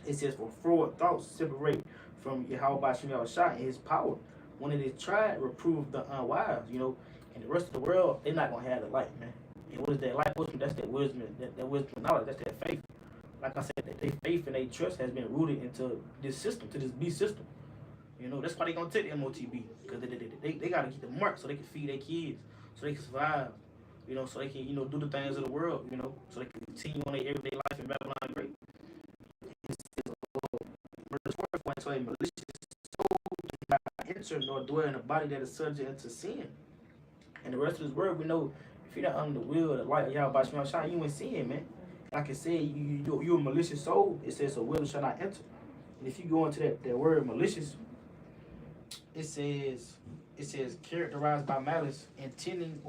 It says, for forward thoughts separate from Yahweh Shah and his power. When it is tried, reprove the unwise, and the rest of the world, they're not going to have the light, man. And what is that light? That's that wisdom, that wisdom and knowledge, that's that faith. Like I said, that their faith and their trust has been rooted into this system, to this beast system. That's why they're going to take the MOTB, because they got to get the mark so they can feed their kids, so they can survive. you know, so they can, you know, do the things of the world, you know, so they can continue on their everyday life in Babylon Great. It says, verse 4, when so a malicious soul does not enter nor dwell in a body that is subject unto sin. And the rest of this word, we know, if you're not under the will of the light of Yahweh Shema Shai, you ain't sin, man. Like I said, you're a malicious soul. It says, so will shall not enter. And if you go into that word malicious, it says characterized by malice, intending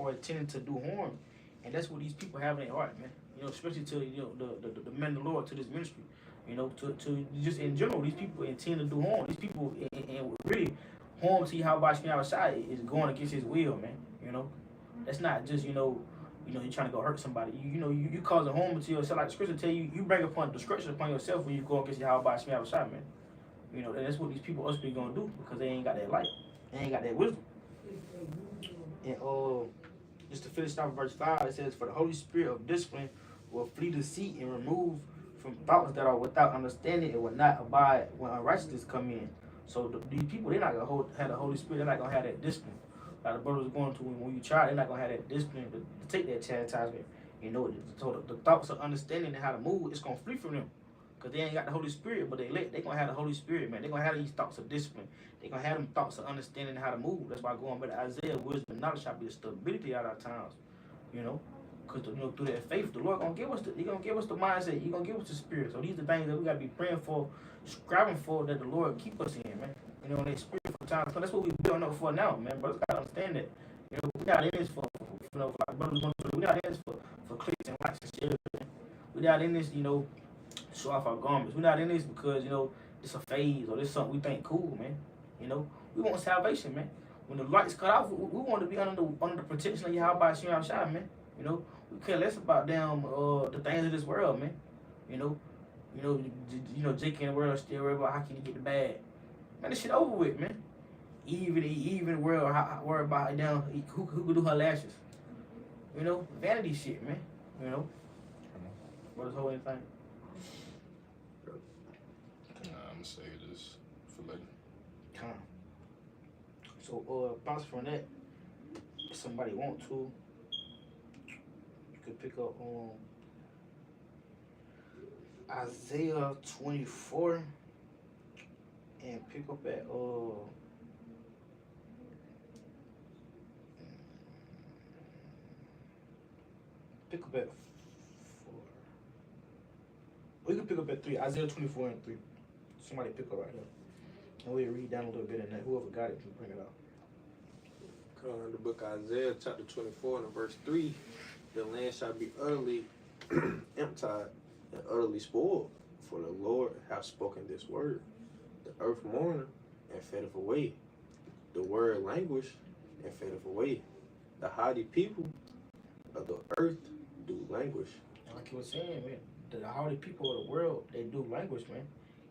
to do harm. And that's what these people have in their heart, man. You know, especially to, you know, the men of the Lord, to this ministry. You know, to just in general, these people intend to do harm. These people, and really, harm to Yahweh Shema Shai is going against his will, man. You know, that's not just, you know, you're trying to go hurt somebody. You cause a harm to yourself. Like the scripture tell you, you bring upon destruction upon yourself when you go against Yahweh Shema Shai, man. You know, and that's what these people us be gonna do because they ain't got that light. They ain't got that wisdom. And just to finish off verse 5, it says, for the Holy Spirit of discipline will flee deceit and remove from thoughts that are without understanding and will not abide when unrighteousness come in. So these people, they're not gonna have the Holy Spirit. They're not gonna have that discipline. Like the brother was going to when you try, they're not gonna have that discipline to take that chastisement. You know, so the thoughts of understanding and how to move, it's gonna flee from them. Because they ain't got the Holy Spirit, but they gonna have the Holy Spirit, man. They're gonna have these thoughts of discipline. They're gonna have them thoughts of understanding how to move. That's why going back to Isaiah, wisdom and knowledge shall be a stability out of our times. You know? Because you know, through that faith, the Lord gonna give us the mindset. He gonna give us the spirit. So these are the things that we gotta be praying for, striving for, that the Lord keep us in, man. You know, in that spirit for time. So that's what we building up for now, man. Brothers gotta understand that. You know, we're not in this for you know, like brothers going through, we're not in this for clicks and likes and shit. We're not in this, you know, show off our garments. We're not in this because, you know, it's a phase or this something we think cool, man. You know, we want salvation, man. When the lights cut off, we want to be under the protection of Yahweh Shema Shai, man. You know, we care less about the things of this world, man. You know, Jake in the world still worry about how can he get the bag. Man, this shit over with, man. Even world worry about who could do her lashes. You know, vanity shit, man. You know, what is whole anything. I'm gonna say this for later. So, bounce from that, if somebody want to, you could pick up on Isaiah 24 and pick up at pick up at 4. We can pick up at 3. Isaiah 24 and 3. Somebody pick up right here. And we'll read down a little bit in that. Whoever got it can bring it out. The book of Isaiah, chapter 24, and verse 3, the land shall be utterly emptied and utterly spoiled, for the Lord hath spoken this word. The earth mourneth and fadeth away. The word languish and fadeth away. The haughty people of the earth do languish. Like you were saying, man, the haughty people of the world, they do languish, man.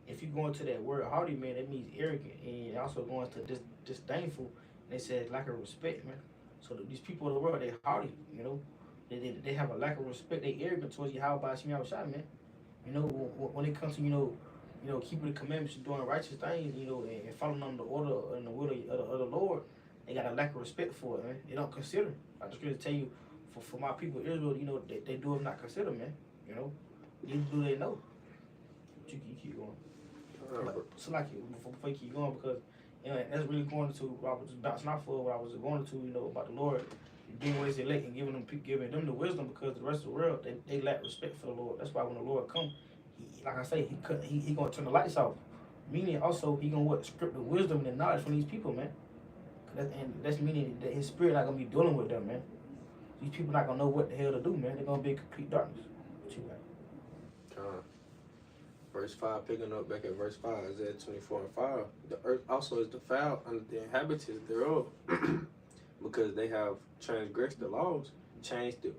If you go into that word haughty, man, that means arrogant, and also going to disdainful. They said lack of respect, man. So these people of the world, they haughty, you know. They have a lack of respect. They arrogant towards Yahweh Shema Shai, man. You know, when it comes to, you know, keeping the commandments and doing righteous things, you know, and following on the order and the will of the Lord, they got a lack of respect for it, man. They don't consider. I just going to tell you, for my people of Israel, you know, they do not consider, man. You know, neither do they know. But you keep going. So like before you keep going, because you know that's really going to what I was just bouncing off for what I was going to, you know, about the Lord being what He's elect and giving them the wisdom, because the rest of the world they lack respect for the Lord. That's why when the Lord comes, like I say, he gonna turn the lights off. Meaning also he gonna strip the wisdom and the knowledge from these people, man. And that's meaning that His Spirit not gonna be dealing with them, man. These people not gonna know what the hell to do, man. They're gonna be in complete darkness. What you got? Verse 5, picking up back at verse 5, Isaiah 24 and 5. The earth also is defiled under the inhabitants thereof, because they have transgressed the laws, changed the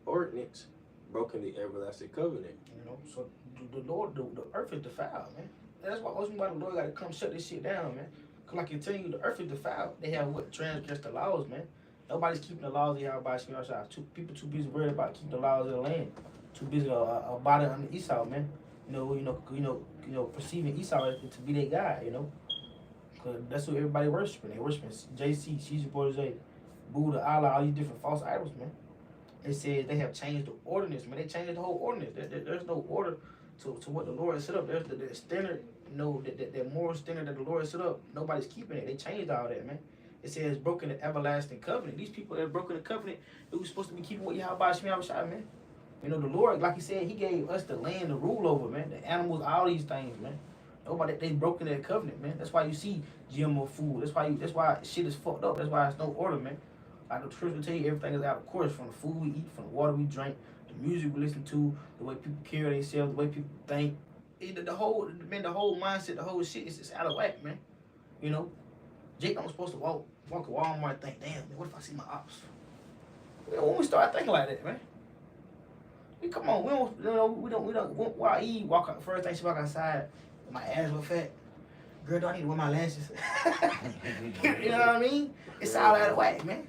ordinance, broken the everlasting covenant. You know, so the Lord, the earth is defiled, man. That's why ultimately the Lord got to come shut this shit down, man. Because like you're telling you, the earth is defiled. They have transgressed the laws, man. Nobody's keeping the laws of Yahweh Shema Shai. People too busy worried about keeping the laws of the land. Too busy about it under Esau, man. You know, perceiving Esau to be their guy, you know. Cause that's what everybody worshiping. They worshiping JC, Caesar Borgia, Buddha, Allah, all these different false idols, man. It says they have changed the ordinance, man. They changed the whole ordinance. There's no order to what the Lord set up. There's the standard, you know, that moral standard that the Lord set up. Nobody's keeping it. They changed all that, man. It says broken the everlasting covenant. These people that have broken the covenant, they were supposed to be keeping what Yahweh Shai, man. You know, the Lord, like he said, he gave us the land to rule over, man. The animals, all these things, man. Nobody, they broken that covenant, man. That's why you see GMO food. That's why shit is fucked up. That's why there's no order, man. Like the scripture tell you, everything is out of course. From the food we eat, from the water we drink, the music we listen to, the way people carry themselves, the way people think. The whole mindset, the whole shit is just out of whack, man. You know, Jake, I'm supposed to walk to Walmart and think, damn, man, what if I see my ops? When we start thinking like that, man. Come on, we don't. While I eat, walk out first thing she walk outside, my ass look fat. Girl, do I need to wear my lashes? You know what I mean? It's all out of whack, man.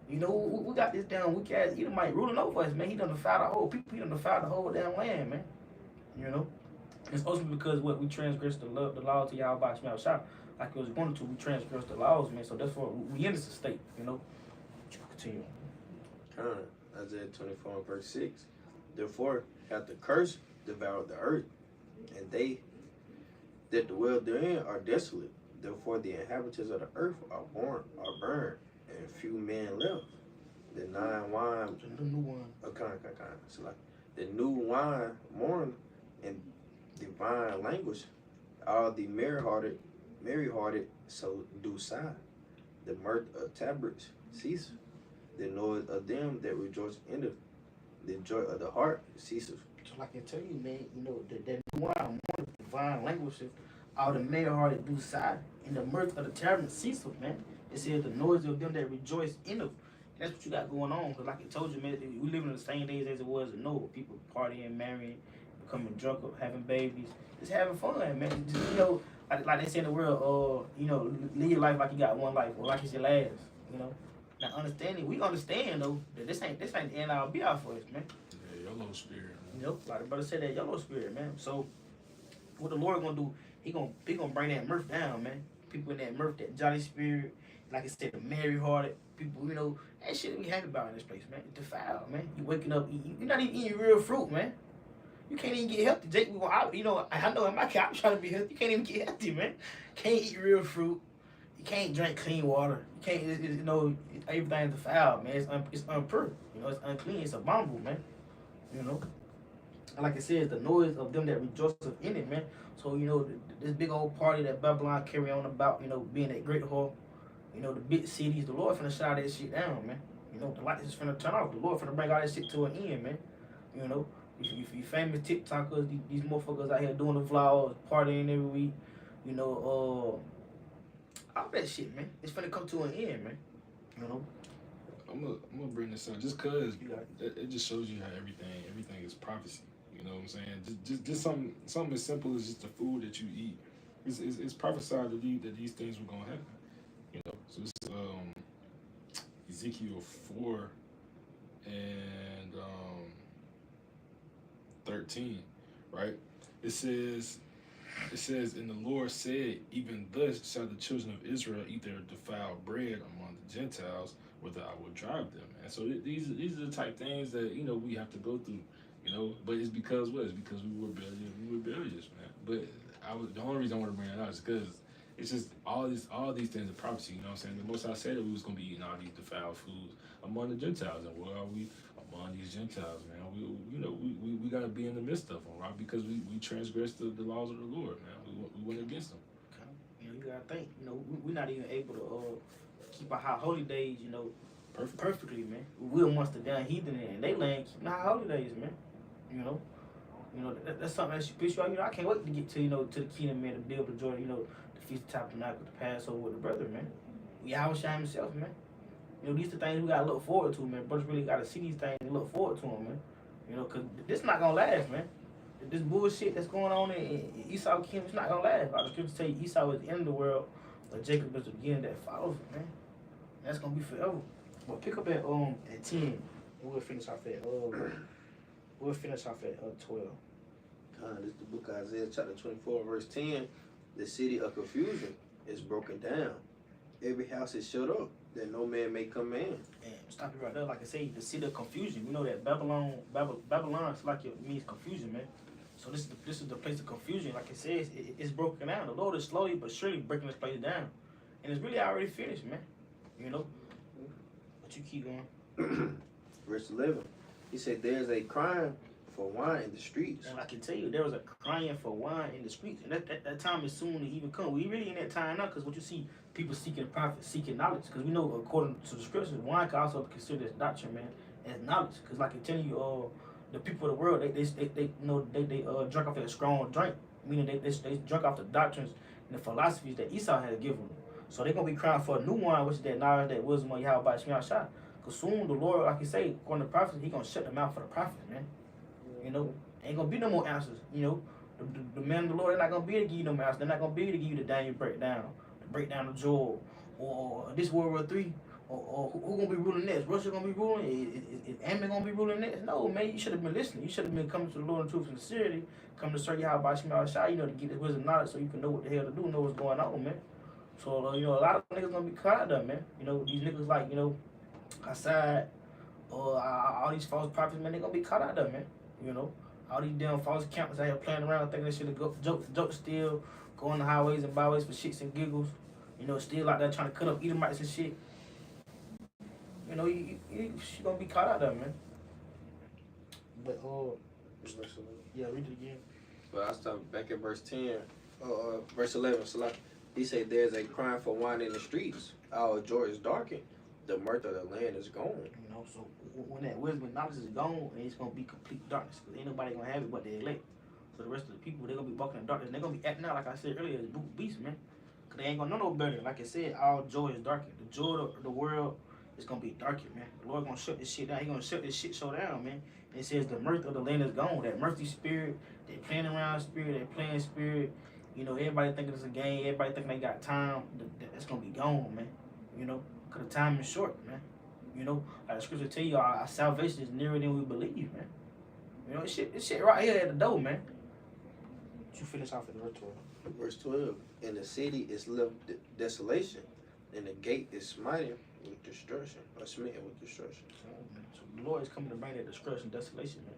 You know, we got this down. We got he might ruling over us, man. He done defiled the whole people. He done defiled the whole damn land, man. You know, it's ultimately because what we transgressed the laws of Yahweh Shemel Shah. Like it was going to, we transgressed the laws, man. So that's why we in this state, you know. Continue. Isaiah 24 and verse 6. Therefore hath the curse devoured the earth, and they that dwell therein are desolate. Therefore the inhabitants of the earth are burned, and few men left. The new wine. So like the new wine mourn and divine language. All the merry-hearted, so do sigh. The mirth of tabrets cease. The noise of them that rejoice endeth. The joy of the heart ceases. So like I tell you, man, you know, that new wine mourn divine language. All the merry-hearted do sigh, and the mirth of the tabrets ceases, man. It says the noise of them that rejoice endeth. That's what you got going on. Because like I told you, man, we living in the same days as it was in Noah. People partying, marrying, becoming drunk, having babies. Just having fun, man. Just, you know, like they say in the world, you know, live your life like you got one life, or like it's your last, you know. Now we understand though that this ain't the end all be out for us, man. Yeah, YOLO spirit, man. You know, like the brother said, that YOLO spirit, man. So what the Lord gonna do, he gonna bring that mirth down, man. People in that mirth, that jolly spirit, like I said, the merry-hearted people, you know, that shit we happy about in this place, man. It's defiled, man. You waking up, you're not even eating real fruit, man. You can't even get healthy. Jake, you know, I know in my case, I'm trying to be healthy. You can't even get healthy, man. Can't eat real fruit. You can't drink clean water. You can't, you know, everything's defiled, man. It's unpure. You know, it's unclean. It's abominable, man. You know. And like I said, the noise of them that rejoice in it, man. So, you know, this big old party that Babylon carry on about, you know, being that great whore, you know, the big cities, the Lord finna shut that shit down, man. You know, the lights is finna turn off. The Lord finna bring all that shit to an end, man. You know. If you famous TikTokers, these motherfuckers out here doing the vlogs, partying every week, you know, all that shit, man. It's finna come to an end, man. You know. I'm gonna bring this up just cause it just shows you how everything is prophecy. You know what I'm saying? Just something as simple as just the food that you eat. It's prophesied that these things were gonna happen. You know. So this is Ezekiel 4 and 13, right? It says, and the Lord said, even thus shall the children of Israel eat their defiled bread among the Gentiles, whether I will drive them. And so these are the type things that, you know, we have to go through, you know. But it's because what? It's because we were rebellious, man. But the only reason I want to bring that out is because it's just all these things are prophecy. You know what I'm saying? The Most High said that we was gonna be eating all these defiled foods among the Gentiles, and where are we? Among these Gentiles, man. We gotta be in the midst of them, right? Because we transgressed the laws of the Lord, man. We went against them. Okay. You know, you gotta think. You know, we're not even able to keep our high holy days, you know, perfectly, man. We're amongst the damn heathen and they land keeping our high holy days, man. You know, that's something that's special. You know, I can't wait to get to, you know, to the kingdom, man, to be able to join, you know, the Feast of Tabernacles, the Passover with the brother, man. Yahweh Shai himself, man. You know, these are the things we gotta look forward to, man. Brothers really gotta see these things and look forward to them, man. You know, cause this not gonna last, man. This bullshit that's going on in Esau kingdom, it's not gonna last. Like the scriptures tell you, Esau is the end of the world, but Jacob is the beginning that follows it, man. That's gonna be forever. But pick up at 10. We'll finish off at 12. This is the book of Isaiah chapter 24, verse 10. The city of confusion is broken down. Every house is shut up, that no man may come in. And Stop it right there. Like I say, the city of confusion. We know that Babylon is like it means confusion, man. So this is the place of confusion. Like it says, it's broken down. The Lord is slowly but surely breaking this place down, and it's really already finished, man. You know. But you keep going. Verse 11. He said, "There's a crying for wine in the streets." And I can tell you, there was a crying for wine in the streets, and that time is soon to even come. We really in that time now, because what you see, people seeking the prophet, seeking knowledge, because we know according to the scriptures, wine can also be considered as doctrine, man, as knowledge. Because like I tell you, the people of the world, they drunk off that strong drink, meaning they drunk off the doctrines and the philosophies that Esau had given them. So they're gonna be crying for a new wine, which is that knowledge, that wisdom of Yahweh by Shemiah Shah. Because soon the Lord, like you say, according to the prophets, he gonna shut the mouth for the prophets, man. You know, ain't gonna be no more answers. You know, the men of the Lord, they're not gonna be able to give you no answers. They're not gonna be able to give you the Daniel breakdown, the breakdown of Joel, or this World War III, or who gonna be ruling next? Russia gonna be ruling? Is Ammon gonna be ruling next? No, man, you should have been listening. You should have been coming to the Lord in truth and sincerity, coming to serve Yahweh by Shemiah Shai, you know, to get this wisdom knowledge so you can know what the hell to do, know what's going on, man. So, you know, a lot of niggas gonna be caught out there, man. You know, these niggas like, you know, Assad, or all these false prophets, man, they gonna be caught out there, man. You know, all these damn false accountants out here playing around thinking they should have jokes still, going to highways and byways for shits and giggles. You know, still out there trying to cut up Edomites and shit. You know, she gonna be caught out there, man. But, yeah, read it again. But I stopped back at verse 10, verse 11. So he said, "There's a crying for wine in the streets. Our joy is darkened. The mirth of the land is gone." You know, so when that wisdom and knowledge is gone, it's gonna be complete darkness. Because ain't nobody gonna have it but the elect. So the rest of the people, they're gonna be walking in darkness. They're gonna be acting out, like I said earlier, as beasts, man. Because they ain't gonna know no better. Like I said, our joy is darkened. The joy of the world is gonna be darkened, man. The Lord gonna shut this shit down. He gonna shut this shit show down, man. And it says the mirth of the land is gone. That mirthy spirit, they playing around spirit, they playing spirit. You know, everybody thinking it's a game. Everybody thinking they got time. That's gonna be gone, man. You know, because the time is short, man. You know, like the scripture tell you, our salvation is nearer than we believe, man. You know, this shit right here at the door, man. You finish off at the verse 12. Verse 12. "And the city is left desolation, and the gate is smiting with destruction," or smitten with destruction. So the Lord is coming to bring that destruction, desolation, man.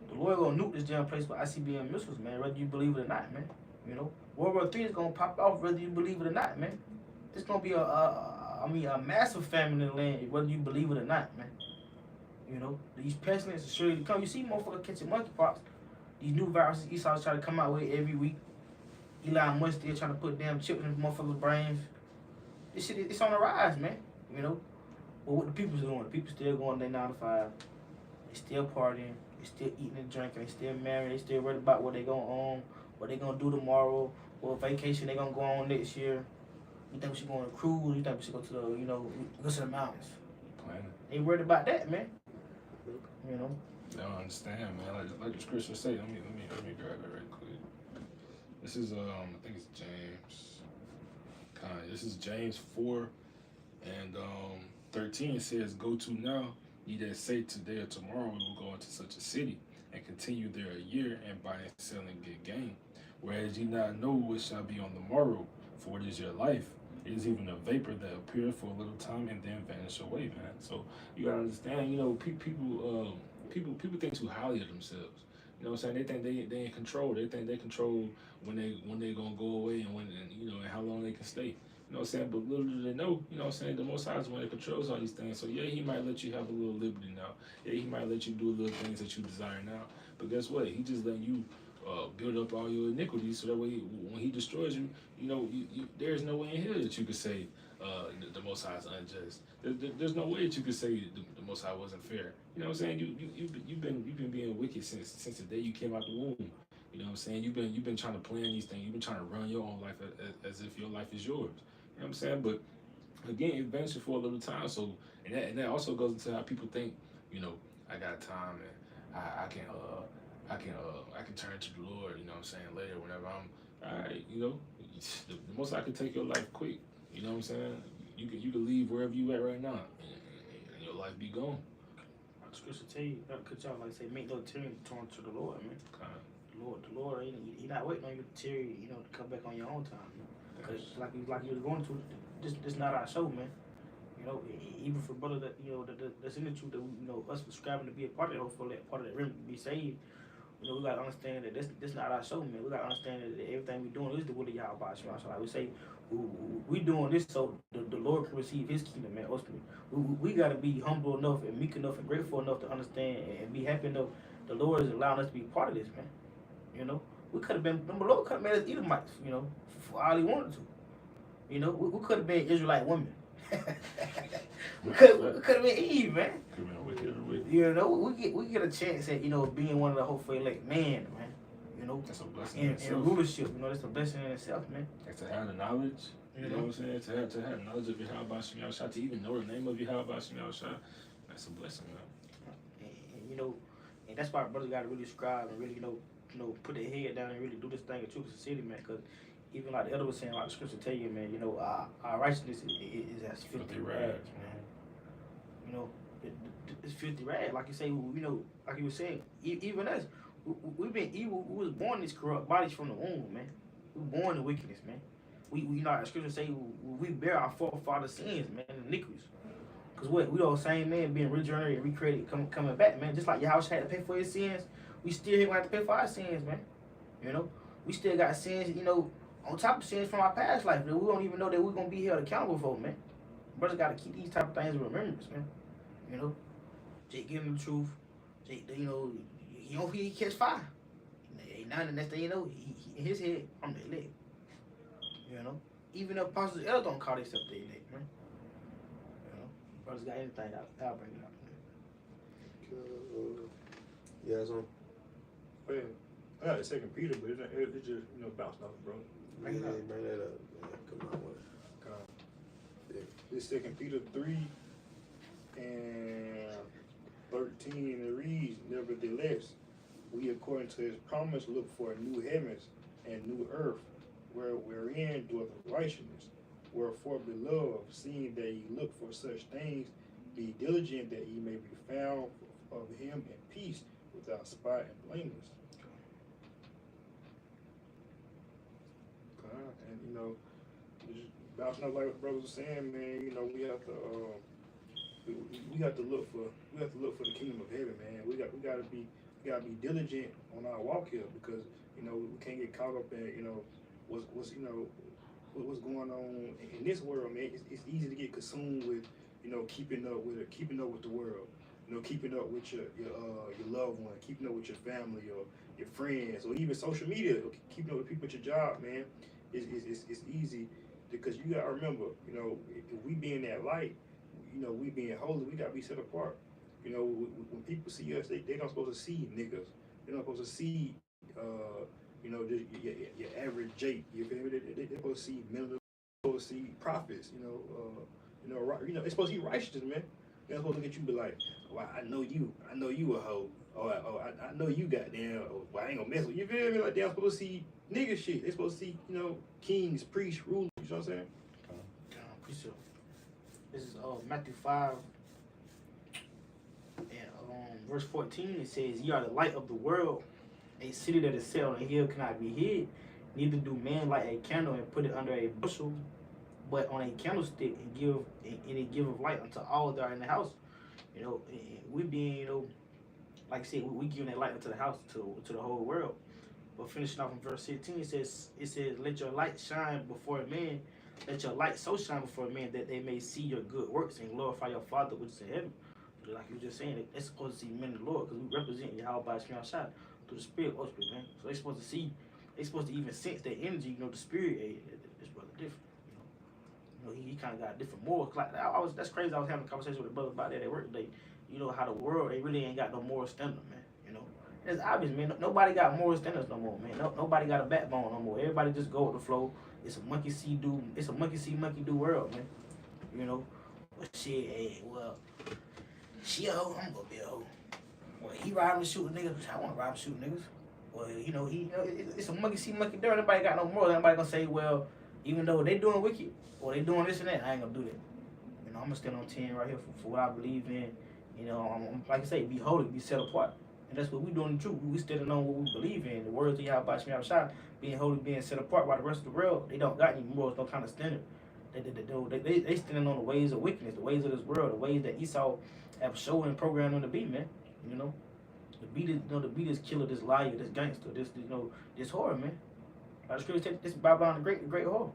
The Lord gonna nuke this damn place with ICBM missiles, man, whether you believe it or not, man. You know, World War III is gonna pop off whether you believe it or not, man. It's gonna be a massive famine in the land, whether you believe it or not, man. You know, these pestilences are surely to come. You see motherfuckers catching monkeypox. These new viruses Esau's trying to come out with every week. Elon Musk still trying to put damn chips in motherfuckers' brains. This shit, it's on the rise, man. You know? But what the people's doing, the people still going their 9 to 5. They still partying. They still eating and drinking. They still married. They still worried about what they gonna own, what they gonna do tomorrow, what vacation they gonna go on next year. You think we should go on a cruise? You think we should go to the, you know, go to the mountains? Planning. They worried about that, man. You know. I don't understand, man. Like the scripture say. Let me grab it right quick. This is I think it's James. This is James 4 and 13. It says, "Go to now, ye that say today or tomorrow we will go into such a city and continue there a year and buy and sell and get gain. Whereas ye not know what shall be on the morrow, for it is your life. It is even a vapor that appears for a little time and then vanish away, man." So you gotta understand, you know, people think too highly of themselves. You know what I'm saying? They think they in control. They think they control when they gonna go away and you know, and how long they can stay. You know what I'm saying? But little do they know, you know what I'm saying, the Most High is the one that controls all these things. So yeah, he might let you have a little liberty now. Yeah, he might let you do little things that you desire now. But guess what? He just letting you build up all your iniquities, so that way when he destroys you, you know, there's no way in here that you could say the Most High is unjust. There's no way that you could say the Most High wasn't fair. You know what I'm saying? You've been being wicked since the day you came out the womb. You know what I'm saying? You've been trying to plan these things. You've been trying to run your own life as if your life is yours. You know what I'm saying? But again, it vanishes for a little time. So and that also goes into how people think. You know, I got time and I can turn to the Lord. You know what I'm saying? Later, whenever I'm all right. You know, the Most I can take your life quick. You know what I'm saying? You can leave wherever you at right now, and your life be gone. The scripture tell you, cut y'all like say, make no tyranny turn to the Lord, man. The Lord, he not waiting on you to tarry, you know, to come back on your own time. Because like you was going to, this not our show, man. You know, even for brother that that's in the truth that we, us subscribing to be a part of that, hopefully that part of that remnant to be saved. You know, we gotta understand that this not our show, man. We gotta understand that everything we doing is the will of Yahweh. So like we say, we doing this so the Lord can receive His kingdom, man. Ultimately, we gotta be humble enough and meek enough and grateful enough to understand and be happy enough the Lord is allowing us to be part of this, man. You know, we could have been, the Lord could have made us Edomites, for all He wanted to. You know, we could have been Israelite women. we could have been Eve, man. You know, we get a chance at being one of the hopeful elect man. You know, that's a blessing. And rulership, that's a blessing in itself, man. And to have the knowledge, you know what I'm saying? To have knowledge of Yahweh Shem Yahushua, to even know the name of Yahweh Shem Yahushua, that's a blessing, man. And that's why brothers got to really strive and really, put their head down and really do this thing of truth sincerity, man. Because even like the elder was saying, like the scripture tell you, man, our righteousness is as filthy rags, man. You know, it's filthy rags. Like you say, like you were saying, even us, we've been evil. We was born in these corrupt bodies from the womb, man. We were born in wickedness, man. We the scripture say we bear our forefathers' sins, man, and iniquities. Because we those same man being regenerated and recreated, coming back, man. Just like Yahweh had to pay for his sins, we still here gonna have to pay for our sins, man. You know, we still got sins, on top of sins from our past life that we don't even know that we're gonna be held accountable for, man. Brothers gotta keep these type of things in remembrance, man. You know, Jake giving the truth. Jake, he catch fire. Ain't nothing the next thing you know, he in his head, I'm the elect. You know, even the apostles else don't call themselves the elect, man. Brothers got anything, I'll bring it up. Yeah, so. Well, I got a 2 Peter, but it just bouncing off, bro. Bring that up. Yeah, come on with it. Yeah. This 2 Peter 3 and 13, it reads, nevertheless, we according to His promise look for new heavens and new earth, wherein dwelleth righteousness. Wherefore, beloved, seeing that ye look for such things, be diligent that ye may be found of Him in peace, without spot and blameless. And just bouncing up like what the brothers were saying, man. We have to we have to look for the kingdom of heaven, man. We gotta be diligent on our walk here, because we can't get caught up in what's going on in this world, man. It's easy to get consumed with keeping up with the world, keeping up with your loved one, keeping up with your family or your friends, or even social media, keeping up with people at your job, man. It's easy, because you gotta remember, if we being that light, we being holy, we gotta be set apart. When people see us, they don't supposed to see niggas. They're not supposed to see just your average Jake. You feel me? They're supposed to see men, supposed to see prophets. They're supposed to see righteousness, man. They're supposed to look at you and be like, well, I know you a hoe. I know you goddamn. Well, I ain't gonna mess with you. You feel me? Like, they're supposed to see nigga shit. They're supposed to see kings, priests, rulers. You know what I'm saying? Appreciate it. This is Matthew 5 and verse 14. It says, "Ye are the light of the world. A city that is set on a hill cannot be hid. Neither do men light a candle and put it under a bushel, but on a candlestick, and it giveth light unto all that are in the house." We being, like I said, we giving that light unto the house, to the whole world. But finishing off in verse 16, it says, "Let your light shine before men. Let your light so shine before men that they may see your good works and glorify your Father which is in heaven." Like you were just saying, they're supposed to see men of the Lord, because we represent Yahweh Shem Yahushua through the Spirit, man. So they're supposed to see, they're supposed to even sense that energy, the Spirit. This brother different. He kind of got different morals. Like that's crazy. I was having a conversation with a brother about that at work today. How the world, they really ain't got no moral standard, man. It's obvious, man. Nobody got moral standards no more, man. Nobody got a backbone no more. Everybody just go with the flow. It's a monkey see, monkey do world, man. But shit, hey, well, she a hoe, I'm gonna be a hoe. Well, he riding and shooting niggas, I wanna ride and shoot niggas. Well, it's a monkey see, monkey do. Nobody got no morals. Nobody gonna say, well, even though they doing wicked or they doing this and that, I ain't gonna do that. I'm gonna stand on 10 right here for what I believe in. I'm, like I say, be holy, be set apart. And that's what we doing in the truth. We standing on what we believe in. The words of Yahweh Shem Yahushua, being holy, being set apart, while the rest of the world, they don't got any morals, no kind of standard. They standing on the ways of wickedness, the ways of this world, the ways that Esau have shown and programmed them to be, man. You know, the beat is killer, this liar, this gangster, this horror, man. Like the scripture said, this Babylon the great horror.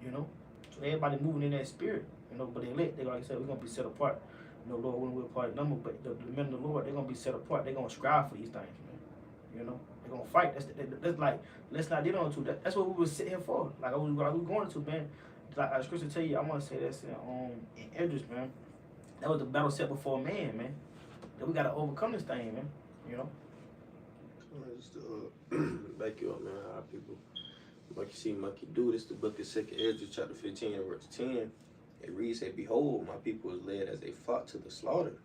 You know, so everybody moving in that spirit. You know, but they lit. They like I said, we're gonna be set apart. You know, Lord, when we're part of number, but the men of the Lord, they're gonna be set apart. They're gonna strive for these things, man. You know, they're gonna fight. That's like, let's not get on to that. That's what we were sitting here for. Like we going to, man. Like the scripture tell you, I want to say that's in Esdras, man. That was the battle set before man, man. That we gotta overcome this thing, man. You know. Just back you up, man. Our people, monkey see, monkey do. This the book of 2nd Esdras, chapter 15, verse 10. It reads, "Say, behold, my people is led as a flock to the slaughter.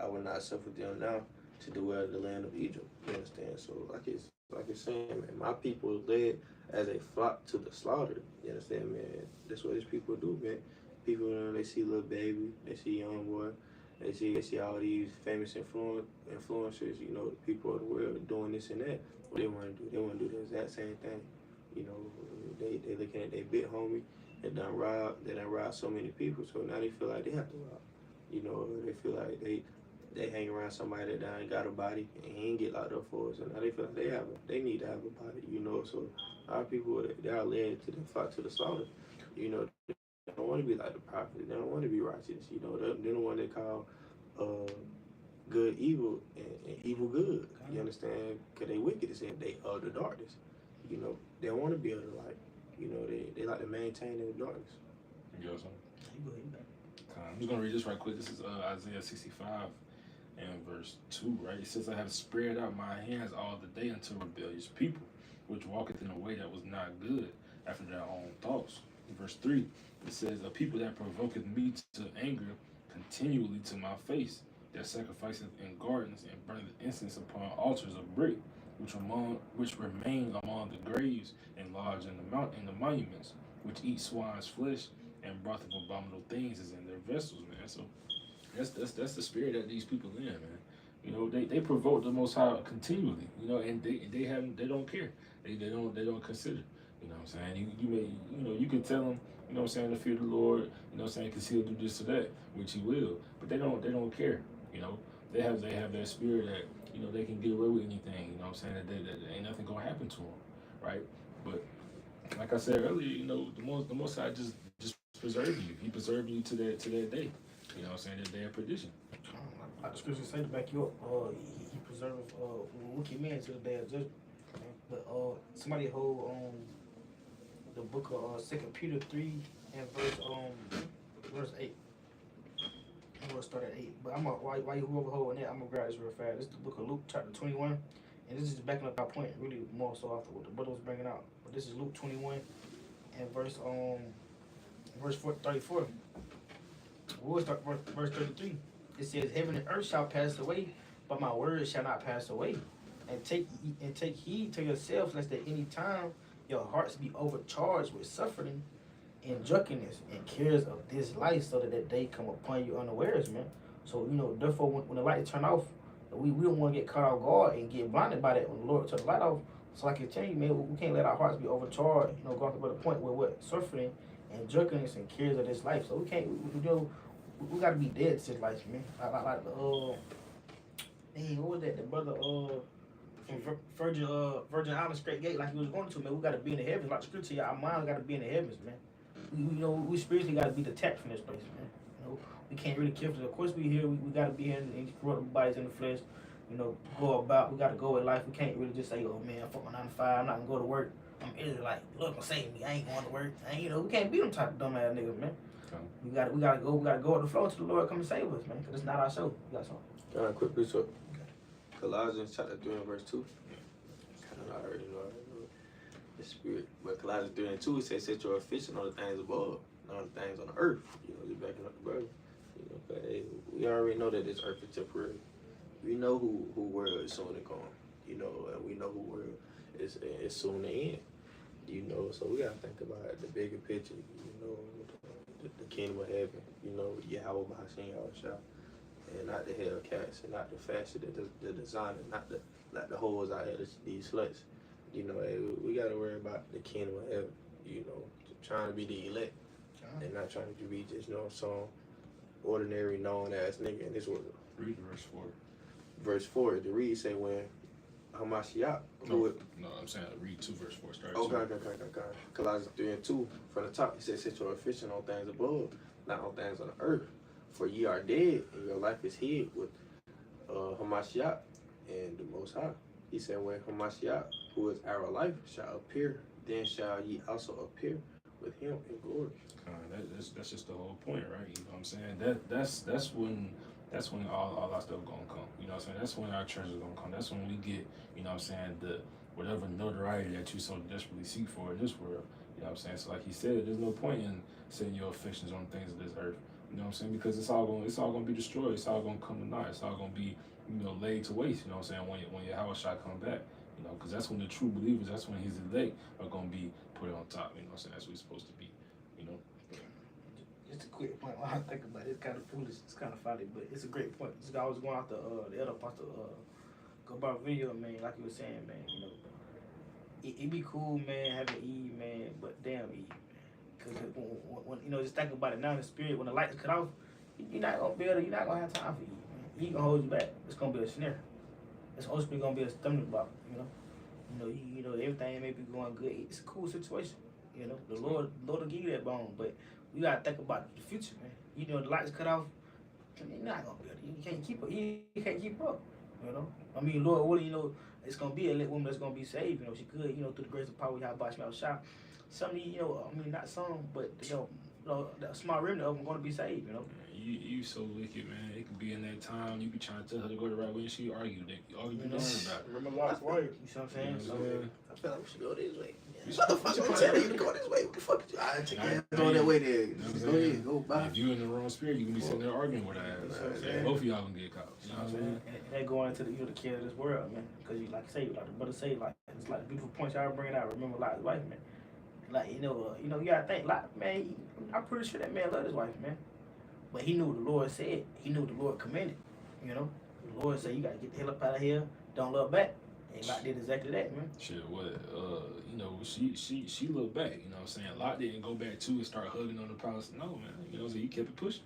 I will not suffer them now to dwell in the land of Egypt." You understand? So, like it's saying, man, my people is led as a flock to the slaughter. You understand, man? That's what these people do, man. People, they see little baby, they see young boy, they see all these famous influencers, you know, the people of the world doing this and that. What they want to do? They want to do the exact same thing. You know, they looking at their big homie. They done robbed so many people, so now they feel like they have to rob. You know, they feel like they hang around somebody that done got a body and he ain't get locked up for it, so now they feel like they need to have a body, you know. So our people, they are led to the flock to the slaughter. You know, they don't want to be like the prophet. They don't want to be righteous. You know, they don't want to call good evil and evil good. You understand? Because they wicked, they of the darkness. You know, they don't want to be of the light. You know, they like to maintain their darkness. You got something? I'm just going to read this right quick. This is Isaiah 65 and verse 2, right? It says, "I have spread out my hands all the day unto rebellious people, which walketh in a way that was not good, after their own thoughts." In verse 3, it says, "A people that provoketh me to anger continually to my face, that sacrificeth in gardens and burneth incense upon altars of brick, which remain among the graves and lodge in the monuments, which eat swine's flesh and broth of abominable things is in their vessels," man. So that's the spirit that these people in, man. You know, they provoke the Most High continually. You know, and they don't care. They don't consider. You know what I'm saying? You can tell them, you know what I'm saying, to fear the Lord. You know what I'm saying, because He'll do this or that, which He will. But they don't care. You know, they have that spirit that, you know, they can get away with anything. You know what I'm saying? That ain't nothing gonna happen to them, right? But like I said earlier, you know, the Most High just preserve you. He preserved you to that day. You know what I'm saying? That day of perdition. Like the scripture say to back you up, he preserved wicked men to the day of judgment. But somebody hold the book of 2 Peter 3 and verse 8. I'm gonna start at 8. But while you whoever holding that, I'm gonna grab this real fast. This is the book of Luke chapter 21. And this is backing up our point really more so after what the brother was bringing out. But this is Luke 21 and verse 34. We'll start verse 33. It says, "Heaven and earth shall pass away, but my words shall not pass away. And take heed to yourselves, lest at any time your hearts be overcharged with suffering and drunkenness and cares of this life, so that day come upon you unawares," man. So, you know, therefore, when the light turn off, we don't want to get caught off guard and get blinded by that when the Lord turn the light off. So like I tell you, man, we can't let our hearts be overcharged, you know, going to the point where what suffering and drunkenness and cares of this life. So we can't, we got to be dead to this life, man. Like what was that? The brother from Virgin Islands Straight Gate, like he was going to, man. We got to be in the heavens. Like the scripture, our mind got to be in the heavens, man. We spiritually got to be detached from this place, man. You know, we can't really kill. Of course, we here. We got to be here and corrupt bodies in the flesh. You know, go about. We got to go with life. We can't really just say, "Oh man, fuck my 9 to 5. I'm not gonna go to work. I'm Israelite. Look, I'm saving me. I ain't going to work." And, you know, we can't be them type of dumb ass niggas, man. Okay. We gotta go with the flow to the Lord come and save us, man. Cause it's not our show. We got something. Quick precept. Okay. Colossians chapter 3 and verse 2. Kind of already know the spirit. But Colossians 3 and 2, it says, "Set your affection on the things above, not on the things on the earth." You know, just backing up the brother. You know, but hey, we already know that this earth is temporary. We know who world is soon to come. You know, and we know who world is soon to end. You know, so we gotta think about the bigger picture. You know, the kingdom of heaven. You know, Yahweh B'Hashem Yahushua, and not the Hellcats, and not the fashion, the designer, not the hoes out here, these sluts. You know, hey, we gotta worry about the kingdom of heaven. You know, trying to be the elect. and not trying to be just some ordinary known ass nigga. And this was Read verse 4. verse 4. The read say when Hamashiach, No, I'm saying read 2 verse 4. Start 2. Okay. Colossians 3 and 2 from the top. It says, set your affection on things above, not on things on the earth. For ye are dead, and your life is hid with Hamashiach and the Most High. He said, when Hamashiach, who is our life, shall appear, then shall ye also appear with him in glory. That's just the whole point, right? You know what I'm saying? That's when all our stuff gonna come. You know what I'm saying? That's when our treasures gonna come. That's when we get, you know what I'm saying, the whatever notoriety that you so desperately seek for in this world. You know what I'm saying? So like he said, there's no point in setting your affections on things of this earth. You know what I'm saying? Because it's all gonna be destroyed. It's all gonna come to naught. It's all gonna be, laid to waste. You know what I'm saying? When your house shall come back. You know, because that's when the true believers, that's when his elect are gonna be put on top. You know what I'm saying? That's what he's supposed to be. You know. Just a quick point. When I think about it, it's kind of foolish. It's kind of folly, but it's a great point. This guy was going out the other part to go about video, man. Like you were saying, man. You know, it be cool, man, having Eve, man. But damn Eve, man. Because when just think about it now in the spirit, when the lights cut off, you're not gonna be able to, you're not gonna have time for Eve, man. Eve gonna hold you back. It's gonna be a snare. It's ultimately gonna be a stumbling block. Everything may be going good. It's a cool situation. The Lord will give you that bone, but we gotta think about the future, man. The lights cut off, you're not gonna be able to, you can't keep up. You can't keep up. I mean, Lord willing, it's gonna be a lit woman that's gonna be saved. She could, through the grace of power, Yahweh Bashmi Shah. Some, not some, but the small remnant of them gonna be saved. You so wicked, man. It could be in that time you be trying to tell her to go the right way and she argue about it. Remember Lot's wife. You see what I'm saying? You know what I'm saying? I feel like we should go this way. You Motherfucker, I'm telling you to go this way. What the fuck? I take your ass on that way there. You know what I'm Go saying? ahead, go by. If you in the wrong spirit, you can be sitting there arguing with her ass. Yeah. Both of y'all gonna get caught. You know what I'm saying? And they going into the care of this world, man. Because you like the brother say, it's like the beautiful points y'all bringing out. Remember Lot's wife, man. You gotta think, Lot, man. I'm pretty sure that man loved his wife, man. But he knew what the Lord said. He knew what the Lord commanded. The Lord said, you gotta get the hell up out of here. Don't look back. And Lot did exactly that, man. Shit, she looked back. You know what I'm saying? Lot didn't go back too and start hugging on the palace. No, man. So he kept it pushing.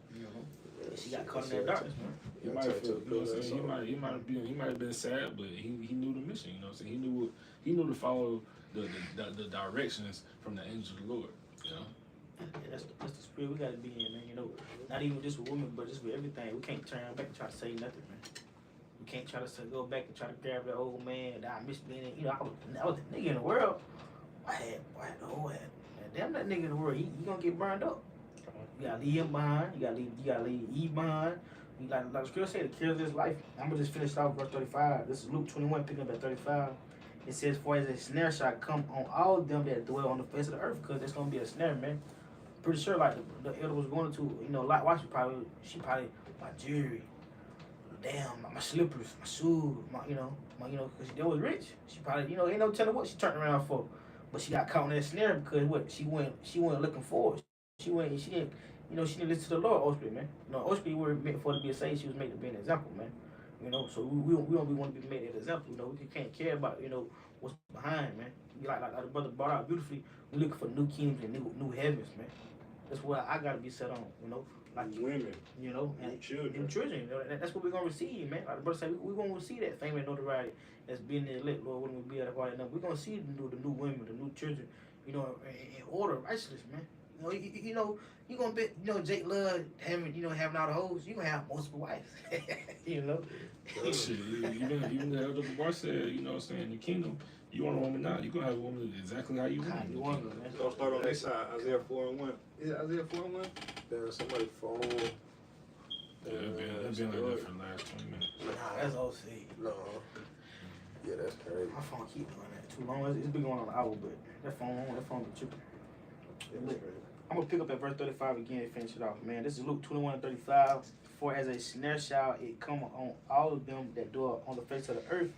She got caught in that darkness, man. He might have felt, he might have been sad, but he knew the mission. You know what I'm saying? He knew to follow the directions from the angel of the Lord. Yeah, that's the spirit we gotta be in, man. Not even just with women, but just with everything. We can't turn back and try to say nothing, man. We can't try to go back and try to grab that old man that I miss being in. I was the nigga in the world. I had the whole head. Damn that nigga in the world, he gonna get burned up. You gotta leave him behind. You gotta leave Eve behind. Like the scripture said, the care of this life. I'm gonna just finish off verse 35. This is Luke 21, picking up at 35. It says, for as a snare shall come on all of them that dwell on the face of the earth, because there's gonna be a snare, man. Pretty sure, like the elder was going to, Lot wife, she probably my jewelry, damn, my slippers, my shoes, because they was rich. She probably, ain't no telling what she turned around for, but she got caught in that snare because what she went looking forward. She didn't listen to the Lord, ultimately, man. Ultimately, we were meant for to be a saint. She was made to be an example, man. So we don't want to be made an example. We can't care about what's behind, man. Like the brother brought out beautifully. We looking for new kingdoms and new heavens, man. That's what I gotta be set on, like women, and children. That's what we're gonna receive, man. Like the brother said, we're gonna receive that fame and notoriety that's being the elect, Lord. When we be at a part of them, we're gonna see the new women, the new children, in order, righteousness, man. You gonna be, Jake Love having all the hoes. You gonna have multiple wives, Shit, even the elder Bar said, in the kingdom, you want a woman now, you gonna have a woman exactly how you want. Don't start on this side. Isaiah 4:1. Is it Isaiah 4:1? Damn, somebody phone. Yeah, it's been like that for the last 20 minutes. Nah, that's OC. No. Yeah, that's crazy. My phone keep doing that too long. It's been going on an hour, but that phone be tripping. I'm gonna pick up at verse 35 again and finish it off, man. This is Luke 21:35. For as a snare shall it come on all of them that dwell on the face of the earth.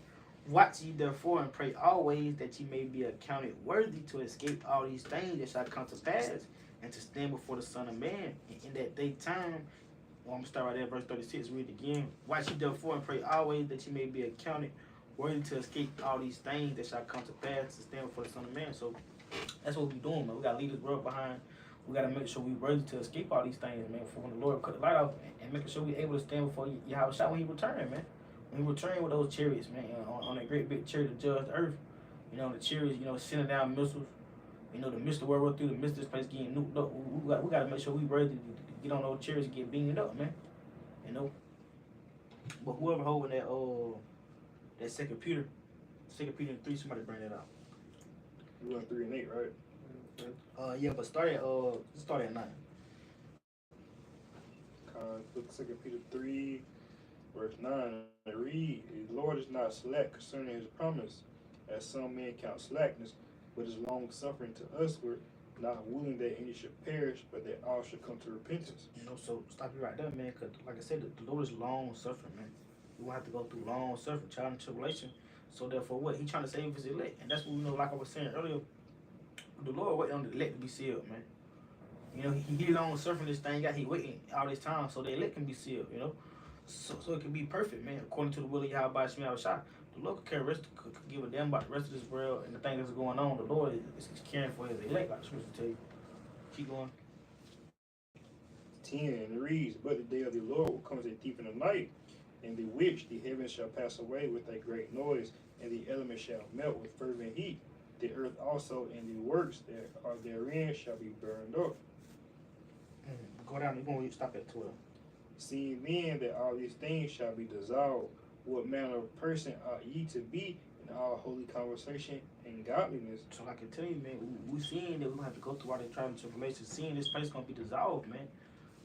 Watch ye therefore and pray always that ye may be accounted worthy to escape all these things that shall come to pass and to stand before the Son of Man. And in that day time, I'm gonna start right there, verse 36. Read it again. Watch ye therefore and pray always that ye may be accounted worthy to escape all these things that shall come to pass to stand before the Son of Man. So that's what we're doing, man. We gotta leave this world behind. we gotta make sure we ready to escape all these things, man. For when the Lord cut the light off, and making sure we able to stand before Yahweh Shai when He return, man. When He return with those chariots, man, on that great big chariot to judge the earth. You know, the chariots, you know, sending down missiles. You know, the mist the world through, the mist this place getting nuked up. We got to make sure we ready to get on those chariots and get beamed up, man. You know. But whoever holding that Second Peter 3, somebody bring that out. We went 3 and 8, right? Yeah, but start at 9. Book 2 Peter 3, verse 9. It read, "The Lord is not slack concerning His promise, as some men count slackness, but is long suffering to usward, not willing that any should perish, but that all should come to repentance." You know, so stop you right there, man. Cause like I said, the Lord is long suffering, man. We won't have to go through long suffering, trial and tribulation. So therefore, what He trying to save His elect, and that's what we know. Like I was saying earlier, the Lord waiting on the elect to be sealed, man. You know, He long suffering this thing out. He waiting all this time so the elect can be sealed. You know, so it can be perfect, man, according to the will of Yahweh Shai. The Lord could give a damn about the rest of this world and the things that's going on. The Lord is caring for His elect, like the scripture tell you. Keep going. 10, and it reads, "But the day of the Lord will come as a thief in the night, in the which the heavens shall pass away with a great noise, and the elements shall melt with fervent heat. The earth also and the works that are therein shall be burned up. Go down, you're going to stop at 12. Seeing then that all these things shall be dissolved, what manner of person ought ye to be in all holy conversation and godliness?" So I can tell you, man, we seeing that we're going to have to go through all the trials and tribulations, seeing this place going to be dissolved, man.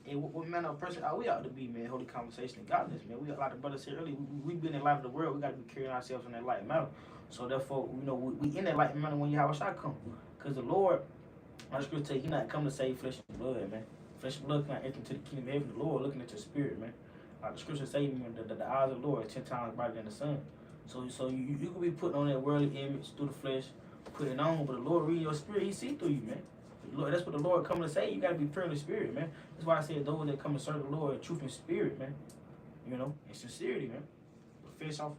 And what manner of person are we ought to be, man? Holy conversation and godliness, man. We got a lot of brothers here earlier. We been in the light of the world. We got to be carrying ourselves in that light manner. So therefore, you know, we in that light manner when Yahweh Shai come. Because the Lord, I was going to tell you, He not come to save flesh and blood, man. Flesh and blood cannot enter into the kingdom of heaven. The Lord looking at your spirit, man. Like the scripture say, man, the eyes of the Lord are 10 times brighter than the sun. So you can be putting on that worldly image through the flesh, put it on, but the Lord reading your spirit, He see through you, man. Lord, that's what the Lord coming to say. You got to be pure in the spirit, man. That's why I said those that come to serve the Lord in truth and spirit, man. You know, and sincerity, man. But finish off.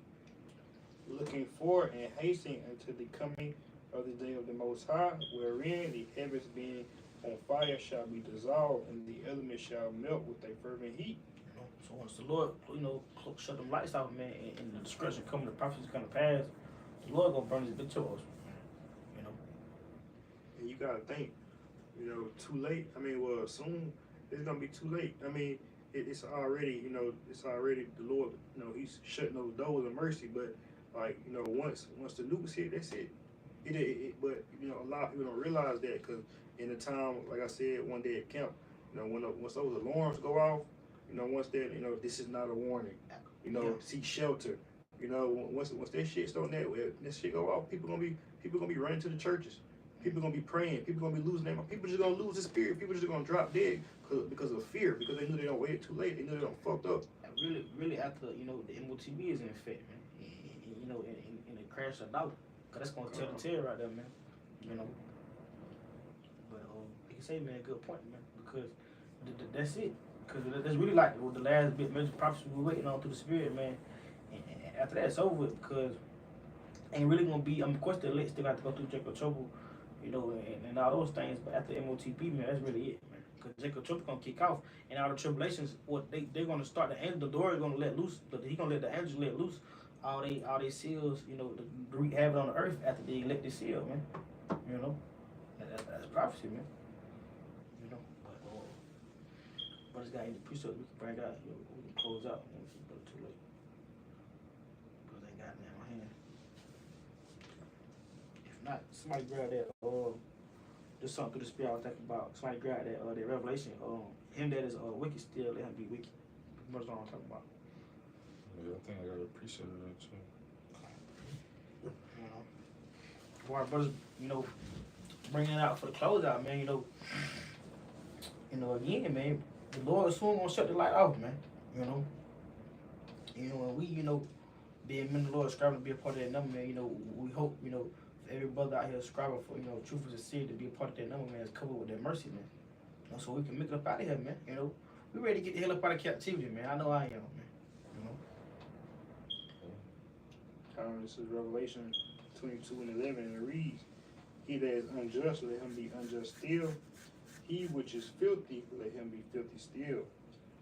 "Looking forward and hastening unto the coming of the day of the Most High, wherein the heavens being on fire shall be dissolved, and the elements shall melt with a fervent heat." You know, so once the Lord, you know, shut them lights off, man, and the destruction coming, the prophecies come to pass, the Lord gonna burn His big toes. You know. And you got to think, you know, too late. I mean, well, soon it's going to be too late. I mean, it's already, you know, it's already the Lord, you know, He's shutting those doors of mercy. But, like, you know, once the nukes hit, that's it. But, you know, a lot of people don't realize that because in the time, like I said, one day at camp, you know, once those alarms go off, you know, once that, you know, this is not a warning. You know, seek shelter. You know, once that shit start that shit go off, people gonna be running to the churches. People gonna be praying. People gonna be losing their mind. People just gonna lose the spirit. People just gonna drop dead because of fear. Because they knew they don't wait too late. They knew they don't fucked up. Really after, you know, the MOTB is in effect, man. And, you know, in the crash of doubt, cause that's gonna tell the tale right there, man. You know. But like you say, man, good point, man. Because that's it. Because that's really like the last bit major prophecy we're waiting on through the spirit, man. And after that, it's over with. Because ain't really gonna be. Of course, the elect still have to go through Jacob trouble, you know, and all those things. But after MOTB, man, that's really it, man. Because Jacob trouble gonna kick off, and all the tribulations, what they're gonna start. The door is gonna let loose. He gonna let the angels let loose all they seals, you know, to wreak havoc on the earth after they elect the seal, man. You know, that's prophecy, man. You know, but it's got any precept we can bring out. You know, we can close out. You know, but too late. Because they got it in my hand. If not, somebody grab that. Just something through the spirit I was thinking about. Somebody grab that. That revelation. Him that is wicked still, let him be wicked. That's what I'm talking about. Yeah, I think I got a preset of that too. You know, for our brothers, you know, bringing it out for the closeout, man. You know, again, man, the Lord soon gonna shut the light off, man. You know, and we, you know, being men of the Lord, striving to be a part of that number, man. You know, we hope, you know, every brother out here striving for, you know, truth is a sin to be a part of that number, man, is covered with that mercy, man. You know, so we can make it up out of here, man. You know, we ready to get the hell up out of captivity, man. I know I am, man. You know. This is Revelation 22 and 11, and it reads, "He that is unjust, let him be unjust still. He which is filthy, let him be filthy still.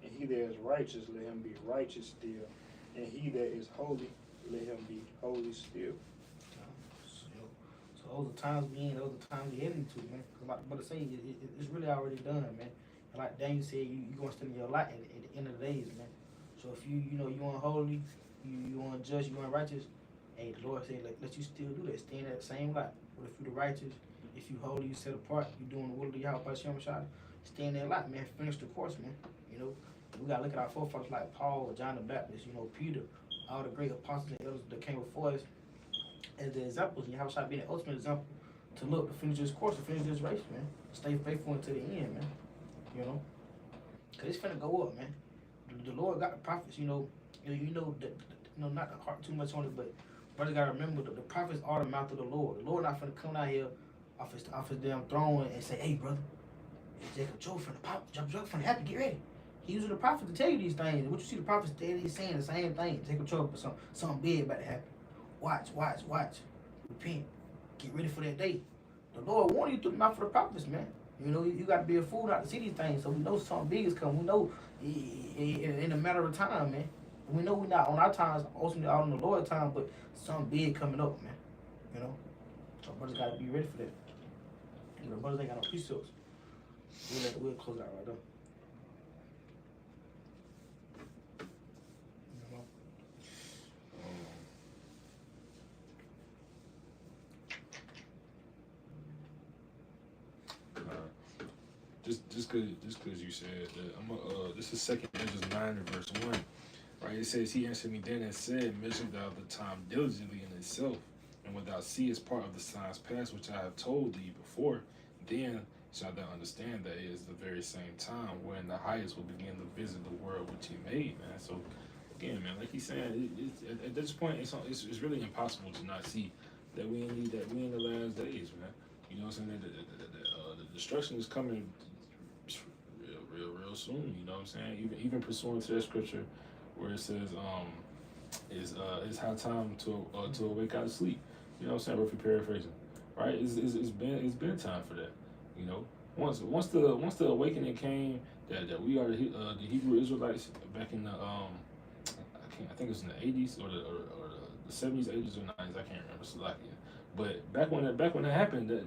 And he that is righteous, let him be righteous still. And he that is holy, let him be holy still. So those are times we in, those are times we heading to, man. Cause like the brother say, it's really already done, man. And like Daniel said, you gonna stand in your light at the end of the days, man. So if you unholy, you unjust, you unrighteous, hey, the Lord said, let you still do that. Stand at the same light. But if you the righteous, if you holy, you set apart, you doing the will of Yahweh Hashem Shai, stay in that light, man. Finish the course, man. You know, we gotta look at our forefathers like Paul, John the Baptist, Peter, all the great apostles and elders that came before us as the examples. And Yahweh Shai being the ultimate example to look, to finish this course, to finish this race, man. Stay faithful until the end, man. You know, cause it's finna go up, man. The Lord got the prophets, not to harp too much on it, but brothers gotta remember that the prophets are the mouth of the Lord. The Lord not finna come out here off his damn throne and say, hey, brother, Jacob Joe finna pop, Joe finna happen, get ready. He using the prophet to tell you these things. What you see the prophets steady saying the same thing. Jacob Joe, but something big about to happen. Watch. Repent. Get ready for that day. The Lord warned you through the mouth of the prophets, man. You got to be a fool not to see these things. So we know something big is coming. We know in a matter of time, man. We know we're not on our times, ultimately out on the Lord's time, but something big coming up, man. So brothers got to be ready for that. Brothers ain't got no precepts. We'll close it out right there. Just cause you said that, this is 2 Ezra 9 and verse 1, right? It says, he answered me then and said, measure thou the time diligently in itself, and when thou seest part of the signs past which I have told thee before, then shalt thou understand that it is the very same time when the highest will begin to visit the world which he made, man. So again, man, like he's saying, at this point, it's really impossible to not see that we in the last days, man. You know what I'm saying? The destruction is coming real soon. You know what I'm saying? Even pursuant to that scripture where it says, it's high time to awake out of sleep. You know what I'm saying? Roughly paraphrasing, right? It's been time for that. Once the awakening came that we are the Hebrew Israelites back in the I think it was in the 80s or the 70s, 80s or 90s. I can't remember. Slovakia. But back when that happened, that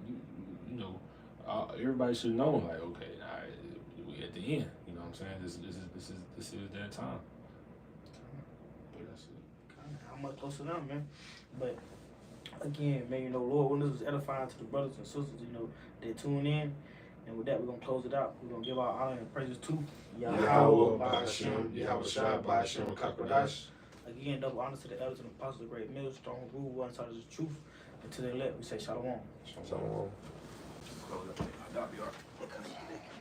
everybody should know, like, okay, we at the end. You know what I'm saying? This is that time. But that's it. How much closer now, man? But again, man, Lord, when this was edifying to the brothers and sisters, they tune in. And with that, we're gonna close it out. We're gonna give our honor and praises to Yahweh Ba'ashem, Yahweh Shai Ba'ashem Kakodash. Again, double honor to the elders and apostles of the great mill, strong rule, one side is the truth. And to their left, we say shalom. Shalom. Close it up. That'll be all right.